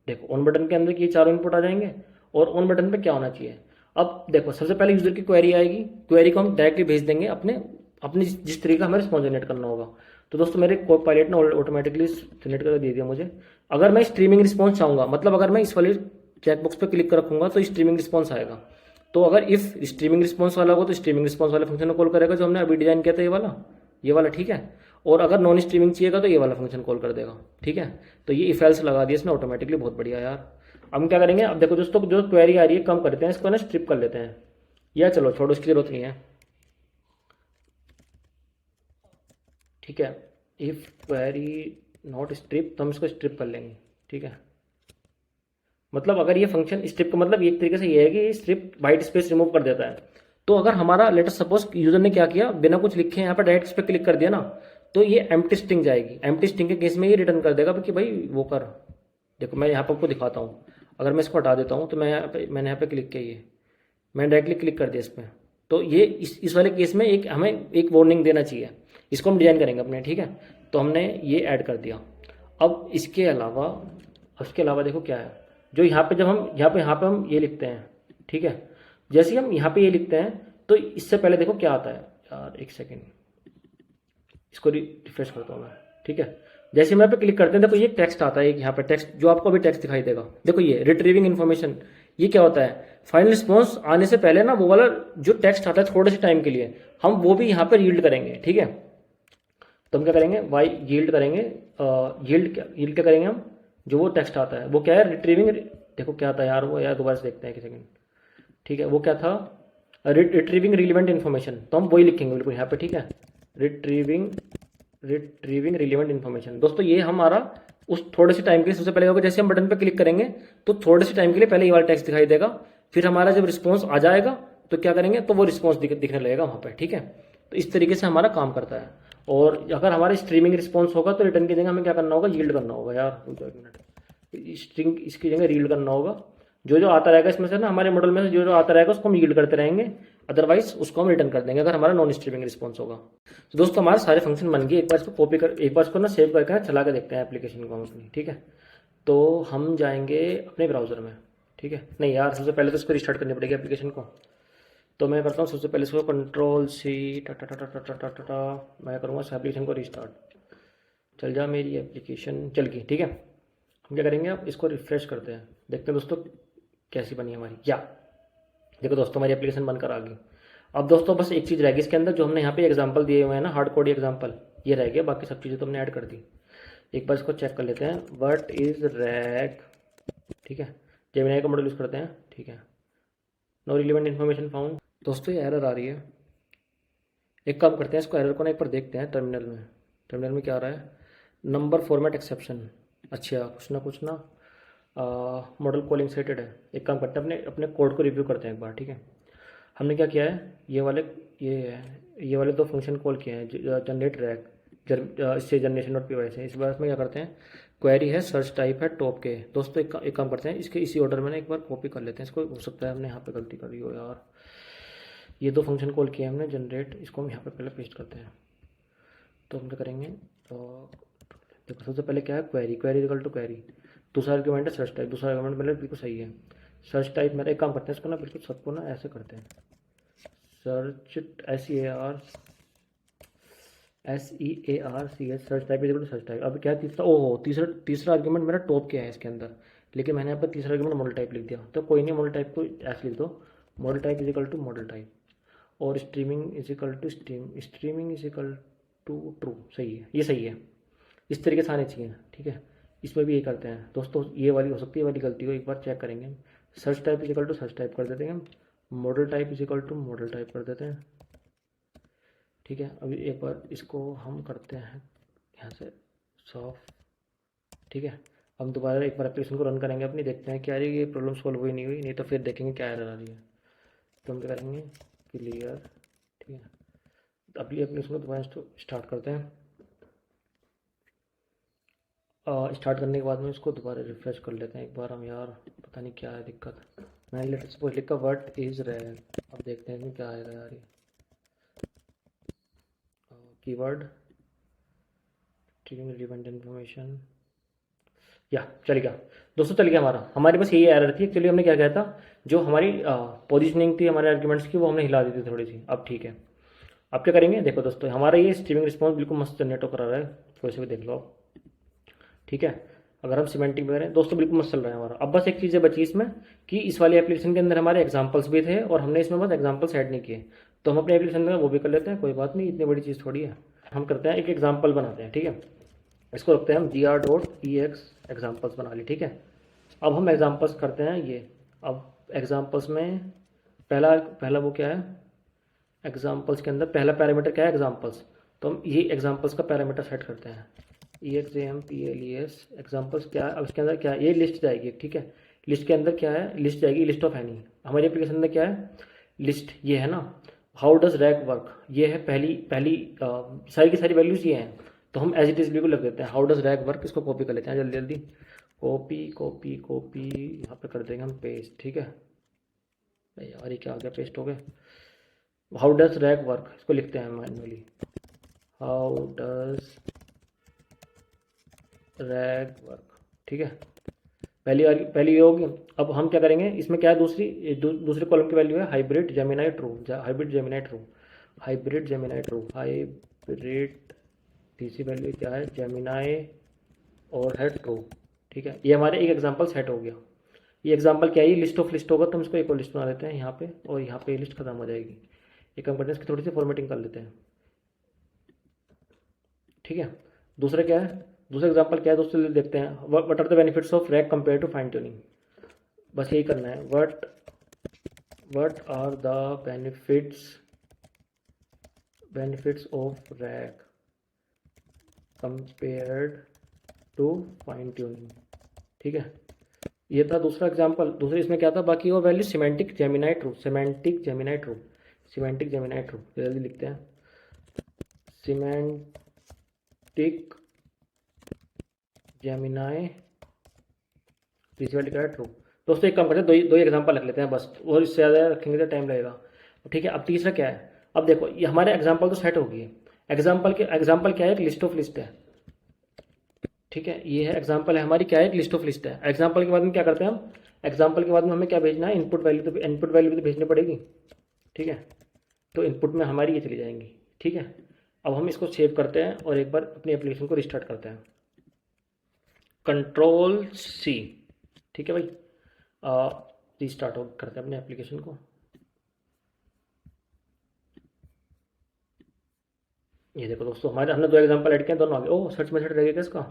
देखो ऑन बटन के अंदर ये 4 इनपुट आ जाएंगे, और ऑन बटन पे क्या होना चाहिए। अब देखो सबसे पहले यूजर की क्वेरी आएगी, क्वेरी को हम डायरेक्टली भेज देंगे अपने जिस तरीके का हमें रिस्पॉन्स जनरेट करना होगा। तो दोस्तों मेरे पायलट ने ऑटोमेटिकली जनरेट करके दे दिया मुझे। अगर मैं स्ट्रीमिंग रिस्पॉन्स चाहूँगा, मतलब अगर मैं इस वाले चेकबॉक्स पे क्लिक कर रखूँगा तो स्ट्रीमिंग रिस्पॉन्स आएगा। तो अगर इफ स्ट्रीमिंग रिस्पॉन्स वाला होगा तो स्ट्रीमिंग रिस्पॉन्स वाले फंक्शन को कॉल करेगा जो हमने अभी डिजाइन किया था, ये वाला, ठीक है। और अगर नॉन स्ट्रीमिंग चाहिएगा तो ये वाला फंक्शन कॉल कर देगा, ठीक है। तो ये इफ एल्स लगा दिया इसने ऑटोमेटिकली, बहुत बढ़िया यार। अब हम क्या करेंगे, अब देखो दोस्तों जो क्वेरी आ रही है कम करते हैं, इसको ना स्ट्रिप कर लेते हैं, या चलो छोड़ो इसकी जरूरत नहीं है, ठीक है। इफ क्वेरी नॉट स्ट्रिप, तो हम इसको स्ट्रिप कर लेंगे, ठीक है। मतलब अगर ये फंक्शन स्ट्रिप का मतलब एक तरीके से ये है कि स्ट्रिप वाइट स्पेस रिमूव कर देता है। तो अगर हमारा लेटर सपोज यूजर ने क्या किया, बिना कुछ लिखे यहाँ पर डायरेक्ट इस पर क्लिक कर दिया ना, तो ये एम्प्टी स्ट्रिंग जाएगी। एम्प्टी स्ट्रिंग के केस में ये रिटर्न कर देगा कि भाई वो कर। देखो मैं यहाँ पर आपको दिखाता हूँ, अगर मैं इसको हटा देता हूँ तो मैंने यहाँ पे क्लिक किया, ये मैंने डायरेक्टली क्लिक कर दिया इस पर, तो ये इस वाले केस में एक हमें एक वार्निंग देना चाहिए। इसको हम डिजाइन करेंगे अपने, ठीक है। तो हमने ये ऐड कर दिया। अब इसके अलावा देखो क्या है, जो यहाँ पे जब हम यहाँ पे हम ये लिखते हैं, ठीक है। जैसे ही हम यहाँ पे ये लिखते हैं तो इससे पहले देखो क्या आता है यार, एक सेकेंड, इसको रिफ्रेश करता हूँ मैं, ठीक है। जैसे मैं पे क्लिक करते हैं देखो ये टेक्स्ट आता है, एक यहाँ पे टेक्स्ट जो आपको अभी टेक्स्ट दिखाई देगा, देखो ये रिट्रीविंग इन्फॉर्मेशन। ये क्या होता है, फाइनल रिस्पॉन्स आने से पहले ना वो वाला जो टेक्स्ट आता है थोड़े से टाइम के लिए, हम वो भी यहाँ पर यील्ड करेंगे, ठीक है। तो हम क्या करेंगे, वाई यील्ड करेंगे, यील्ड क्या करेंगे हम, जो वो टेक्स्ट आता है वो क्या है, रिट्रीविंग। देखो क्या था यार वो, यार दोबारा से देखते हैं एक सेकंड, ठीक है। वो क्या था, रिट्रीविंग रिलेवेंट इन्फॉर्मेशन, तो हम वही लिखेंगे बिल्कुल यहाँ पे, ठीक है। Retrieving relevant information. दोस्तों ये हमारा उस थोड़े से टाइम के लिए सबसे पहले होगा, जैसे हम बटन पे क्लिक करेंगे तो थोड़े से टाइम के लिए पहले ये वाला टेक्स्ट दिखाई देगा, फिर हमारा जब रिस्पॉन्स आ जाएगा तो क्या करेंगे, तो वो रिस्पॉन्स दिखने लगेगा वहाँ पे, ठीक है। तो इस तरीके से हमारा काम करता है। और अगर हमारा स्ट्रीमिंग रिस्पॉन्स होगा तो रिटर्न की जगह हमें क्या करना होगा, यील्ड करना होगा। यार रुक जाओ एक मिनट, स्ट्रिंग इसकी जगह यील्ड करना होगा। जो जो आता रहेगा इसमें से ना, हमारे मॉडल में से जो जो आता रहेगा उसको हम यील्ड करते रहेंगे, अदरवाइज उसको हम रिटर्न कर देंगे अगर हमारा नॉन स्ट्रीमिंग रिस्पॉन्स होगा। तो दोस्तों हमारे सारे फंक्शन बन गए। एक बार इसको कॉपी कर, एक बार इसको ना सेव करके चला के देखते हैं एप्लीकेशन को हम अपनी, ठीक है। तो हम जाएंगे अपने ब्राउजर में, ठीक है। नहीं यार, सबसे पहले तो इसको रिस्टार्ट करनी पड़ेगी एप्लीकेशन को। तो मैं करता हूँ सबसे पहले इसको कंट्रोल सी टा मैं करूँगा इस एप्लीकेशन को रिस्टार्ट। चल जा मेरी एप्लीकेशन, चल गई, ठीक है। हम क्या करेंगे, अब इसको रिफ्रेश करते हैं, देखते हैं दोस्तों कैसी बनी हमारी। या देखो दोस्तों हमारी एप्लीकेशन बनकर आ गई। अब दोस्तों बस एक चीज़ रहेगी इसके अंदर, जो हमने यहाँ पे एग्जांपल दिए हुए हैं ना, हार्ड कोड एग्जांपल, ये रह गया। बाकी सब चीज़ें तो हमने ऐड कर दी। एक बार इसको चेक कर लेते हैं, व्हाट इज रैक, ठीक है। जेमिनी का मॉडल यूज़ करते हैं, ठीक है। No relevant information found. दोस्तों ये एरर आ रही है, एक काम करते हैं, इसको एरर को ना एक बार देखते हैं टर्मिनल में। टर्मिनल में क्या आ रहा है, नंबर फॉर्मेट एक्सेप्शन। अच्छा कुछ ना मॉडल कॉलिंग सेटेड है। एक काम करते हैं, अपने अपने कोड को रिव्यू करते हैं एक बार, ठीक है। हमने क्या किया है, ये वाले दो फंक्शन कॉल किए हैं, जनरेट रैक, इससे जनरेशन डॉट पी से। इस बार में क्या करते हैं, क्वेरी है, सर्च टाइप है टॉप के। दोस्तों एक काम करते हैं, इसके इसी ऑर्डर में ना एक बार कॉपी कर लेते हैं इसको। हो सकता है हमने यहाँ पे गलती कर दी हो यार। ये दो फंक्शन कॉल किए हमने जनरेट, इसको हम यहाँ पे पहले पेस्ट करते हैं। तो हम क्या करेंगे, तो देखो सबसे पहले क्या है, क्वेरी इक्वल टू क्वेरी, दूसरा आर्गुमेंट है सर्च टाइप, दूसरा आर्गुमेंट मतलब बिल्कुल सही है। सर्च टाइप मेरा, एक काम करते हैं इसको ना बिल्कुल सबको ना ऐसे करते हैं, search SEARCH search type equal to search type. अब क्या है तीसरा, ओहो तीसरा आर्गुमेंट मेरा टॉप क्या है इसके अंदर, लेकिन मैंने यहाँ पर तीसरा आर्गुमेंट मॉडल टाइप लिख दिया। तो कोई नहीं, मॉडल टाइप को ऐसे लिख दो, model type is equal to model type, और streaming is equal to streaming is equal to true. सही है, ये सही है, इस तरीके से आने चाहिए, ठीक है। इसमें भी ये करते हैं दोस्तों, ये वाली हो सकती है, ये वाली गलती को एक बार चेक करेंगे। Search type is equal to search type कर देते हैं हम, model type is equal to model type कर देते हैं, ठीक है। अभी एक बार इसको हम करते हैं यहाँ से सॉफ्ट, ठीक है। हम दोबारा एक बार एप्लीकेशन को रन करेंगे अपनी, देखते हैं क्या ये प्रॉब्लम सॉल्व हुई नहीं हुई, नहीं तो फिर देखेंगे क्या एरर आ रही है। तो हम क्या करेंगे, क्लियर, ठीक है। अभी एप्लीकेशन को दोबारा स्टार्ट करते हैं। स्टार्ट करने के बाद में इसको दोबारा रिफ्रेश कर लेते हैं एक बार हम। यार पता नहीं क्या है दिक्कत, मैंने लेटर सपोज लिखा व्हाट इज रैक, अब देखते हैं इसमें क्या आएगा यार। ये कीवर्ड रिलेवेंट इन्फॉर्मेशन, या चल गया दोस्तों, चल गया हमारे पास यही एरर थी। एक्चुअली हमने क्या किया था, जो हमारी पोजीशनिंग थी हमारे आर्ग्यूमेंट्स की, वो हमने हिला दी थी थोड़ी सी। अब ठीक है, अब क्या करेंगे, देखो दोस्तों हमारा ये स्ट्रीमिंग रिस्पॉन्स बिल्कुल मस्त जनरेट करा रहा है, थोड़े से भी देख लो आप, ठीक है। अगर हम सीमेंटिक में करें दोस्तों बिल्कुल मस्त चल रहा है हमारा। अब बस एक चीज़ बची इसमें कि इस वाली एप्लीकेशन के अंदर हमारे एग्जांपल्स भी थे और हमने इसमें बस एग्जांपल्स ऐड नहीं किए, तो हम अपने एप्लीकेशन में वो भी कर लेते हैं, कोई बात नहीं, इतनी बड़ी चीज़ थोड़ी है। हम करते हैं एक एग्जाम्पल बनाते हैं, ठीक है। इसको रखते हैं हम gr.ex एग्जाम्पल्स बना ली, ठीक है। अब हम एग्जाम्पल्स करते हैं ये। अब एग्जाम्पल्स में पहला वो क्या है, एग्जाम्पल्स के अंदर पहला पैरामीटर क्या है, एग्जाम्पल्स। तो हम ये एग्जाम्पल्स का पैरामीटर सेट करते हैं, EXAMPLES एग्जाम्पल्स क्या है, अब इसके अंदर क्या है, ये लिस्ट जाएगी, ठीक है। लिस्ट के अंदर क्या है, लिस्ट जाएगी, लिस्ट ऑफ एनी। हमारी एप्लीकेशन में क्या है, लिस्ट, ये है ना। हाउ डज रैक वर्क, ये है पहली पहली सारी की सारी वैल्यूज ये हैं, तो हम एज इट इज बिल्कुल लग देते हैं। हाउ डज रैक वर्क, इसको कॉपी कर लेते हैं जल्दी जल्दी, कॉपी कॉपी कॉपी, यहाँ पे कर देंगे हम पेस्ट, ठीक है। यार ये क्या आ गया, पेस्ट हो गया। हाउ डज रैक वर्क, इसको लिखते हैं manually, how does rack work, ठीक है। पहली ये होगी। अब हम क्या करेंगे, इसमें क्या है, दूसरे कॉलम की वैल्यू है hybrid Gemini true, hybrid Gemini true, hybrid Gemini true, hybrid, तीसरी वैल्यू क्या है, जेमिनाई और है ट्रू, ठीक है। ये हमारे एक एग्जांपल सेट हो गया। ये एग्जांपल क्या है, ये लिस्ट ऑफ लिस्ट होगा, तो हम इसको एक और लिस्ट बना लेते हैं यहाँ पे, और यहाँ पे लिस्ट खत्म हो जाएगी। एक काम करते हैं, इसकी थोड़ी सी फॉर्मेटिंग कर लेते हैं, ठीक है। दूसरा क्या है, दूसरा एग्जांपल क्या है दोस्तों, देखते हैं। What are the benefits of RAG compare to fine tuning, बस यही करना है। What are the benefits of RAG compared to fine tuning, ठीक है। ये था दूसरा एग्जांपल। दूसरे इसमें क्या था, बाकी और value semantic Gemini true, semantic Gemini true, semantic Gemini true, जल्दी लिखते हैं, सिमेंटिक जेमिनाई, तीसरी वाली क्या है, ट्रू। दोस्तों एक काम करते हैं, दो ही एग्जांपल रख लेते हैं बस, और इससे ज़्यादा रखेंगे तो टाइम लगेगा, ठीक है। अब तीसरा क्या है, अब देखो ये हमारे एग्जांपल तो सेट हो गई है। एग्जांपल क्या है, एक लिस्ट ऑफ लिस्ट है, ठीक है। ये है एग्जांपल है हमारी, क्या है, एक लिस्ट ऑफ लिस्ट है। एग्जांपल के बाद में क्या करते हैं हम, एग्जांपल के बाद में हमें क्या भेजना है, इनपुट वैल्यू भी तो भेजनी पड़ेगी, ठीक है। तो इनपुट में हमारी ये चली जाएंगी, ठीक है। अब हम इसको सेव करते हैं और एक बार अपनी एप्लीकेशन को रिस्टार्ट करते हैं, Ctrl+C, ठीक है भाई। रिस्टार्ट करते हैं अपने एप्लीकेशन को। ये देखो दोस्तों, हमने दो एग्जांपल ऐड किए, दोनों आगे। ओह, सर्च मेथड रहेगा इसका,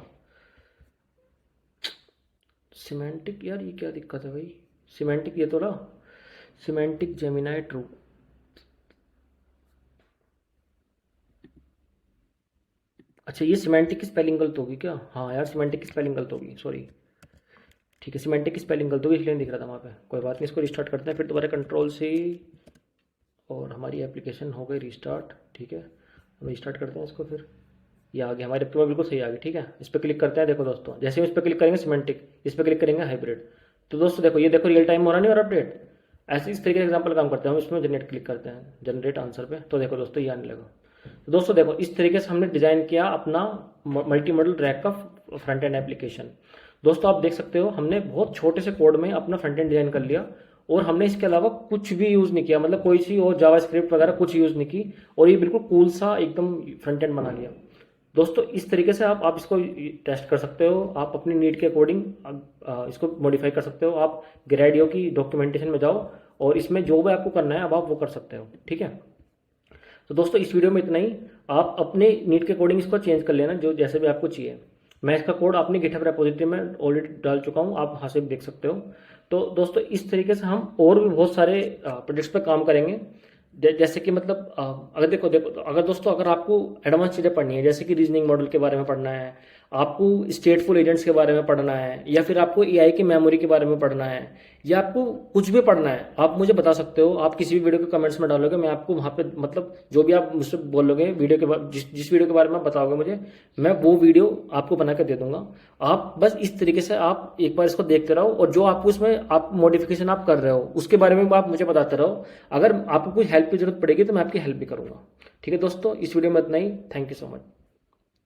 सिमेंटिक, यार ये क्या दिक्कत है भाई, सिमेंटिक ये तो रहा, सिमेंटिक जेमिनाई ट्रू, अच्छा ये सिमेंटिक की स्पेलिंग गलत होगी क्या, हाँ यार सिमेंटिक की स्पेलिंग गलत होगी, सॉरी, ठीक है। सिमेंटिक की स्पेलिंग गलत होगी, इसलिए नहीं दिख रहा था वहाँ पे, कोई बात नहीं। इसको रिस्टार्ट करते हैं फिर दोबारा, Ctrl+C, और हमारी एप्लीकेशन हो गई रिस्टार्ट, ठीक है। हम रिस्टार्ट करते हैं इसको, फिर ये आ गया हमारे एप्लीकेशन बिल्कुल सही आ गई, ठीक है। इस पर क्लिक करते हैं, देखो दोस्तों, जैसे हम इस पर क्लिक करेंगे सिमेंटिक, इस पर क्लिक करेंगे हाइब्रिड, तो दोस्तों देखो, ये देखो रियल टाइम हो रहा नहीं और अपडेट, ऐसे इस तरीके से एग्जाम्पल काम करते हैं हम। इसमें जनरेट क्लिक करते हैं, जनरेट आंसर पे, तो देखो दोस्तों ये आने लगा। तो दोस्तों देखो, इस तरीके से हमने डिज़ाइन किया अपना मल्टी मॉडल रैक का फ्रंट एंड एप्लीकेशन। दोस्तों आप देख सकते हो, हमने बहुत छोटे से कोड में अपना फ्रंट एंड डिज़ाइन कर लिया, और हमने इसके अलावा कुछ भी यूज़ नहीं किया, मतलब कोई सी और जावास्क्रिप्ट वगैरह कुछ यूज़ नहीं की, और ये बिल्कुल कूल सा एकदम फ्रंट एंड बना लिया। दोस्तों इस तरीके से आप इसको टेस्ट कर सकते हो, आप अपनी नीड के अकॉर्डिंग इसको मॉडिफाई कर सकते हो। आप ग्रेडियो की डॉक्यूमेंटेशन में जाओ, और इसमें जो भी आपको करना है अब आप वो कर सकते हो, ठीक है। तो दोस्तों इस वीडियो में इतना ही, आप अपने नीड के अकॉर्डिंग इसको चेंज कर लेना, जो जैसे भी आपको चाहिए। मैं इसका कोड अपनी गिटहब रेपोजिटरी में ऑलरेडी डाल चुका हूँ, आप वहाँ से भी देख सकते हो। तो दोस्तों इस तरीके से हम और भी बहुत सारे प्रोजेक्ट्स पे काम करेंगे, जैसे कि मतलब अगर देखो तो अगर दोस्तों अगर आपको एडवांस चीज़ें पढ़नी है, जैसे कि रीजनिंग मॉडल के बारे में पढ़ना है, आपको स्टेटफुल एजेंट्स के बारे में पढ़ना है, या फिर आपको एआई की मेमोरी के बारे में पढ़ना है, या आपको कुछ भी पढ़ना है, आप मुझे बता सकते हो। आप किसी भी वीडियो के कमेंट्स में डालोगे, मैं आपको वहाँ पे मतलब जो भी आप मुझसे बोलोगे वीडियो के जिस वीडियो के बारे में बताओगे मुझे, मैं वो वीडियो आपको बना के दे दूंगा। आप बस इस तरीके से आप एक बार इसको देखते रहो, और जो आपको इसमें आप मॉडिफिकेशन आप कर रहे हो उसके बारे में आप मुझे बताते रहो। अगर आपको कुछ हेल्प की जरूरत पड़ेगी तो मैं आपकी हेल्प भी करूंगा, ठीक है दोस्तों। इस वीडियो में इतना ही, थैंक यू सो मच।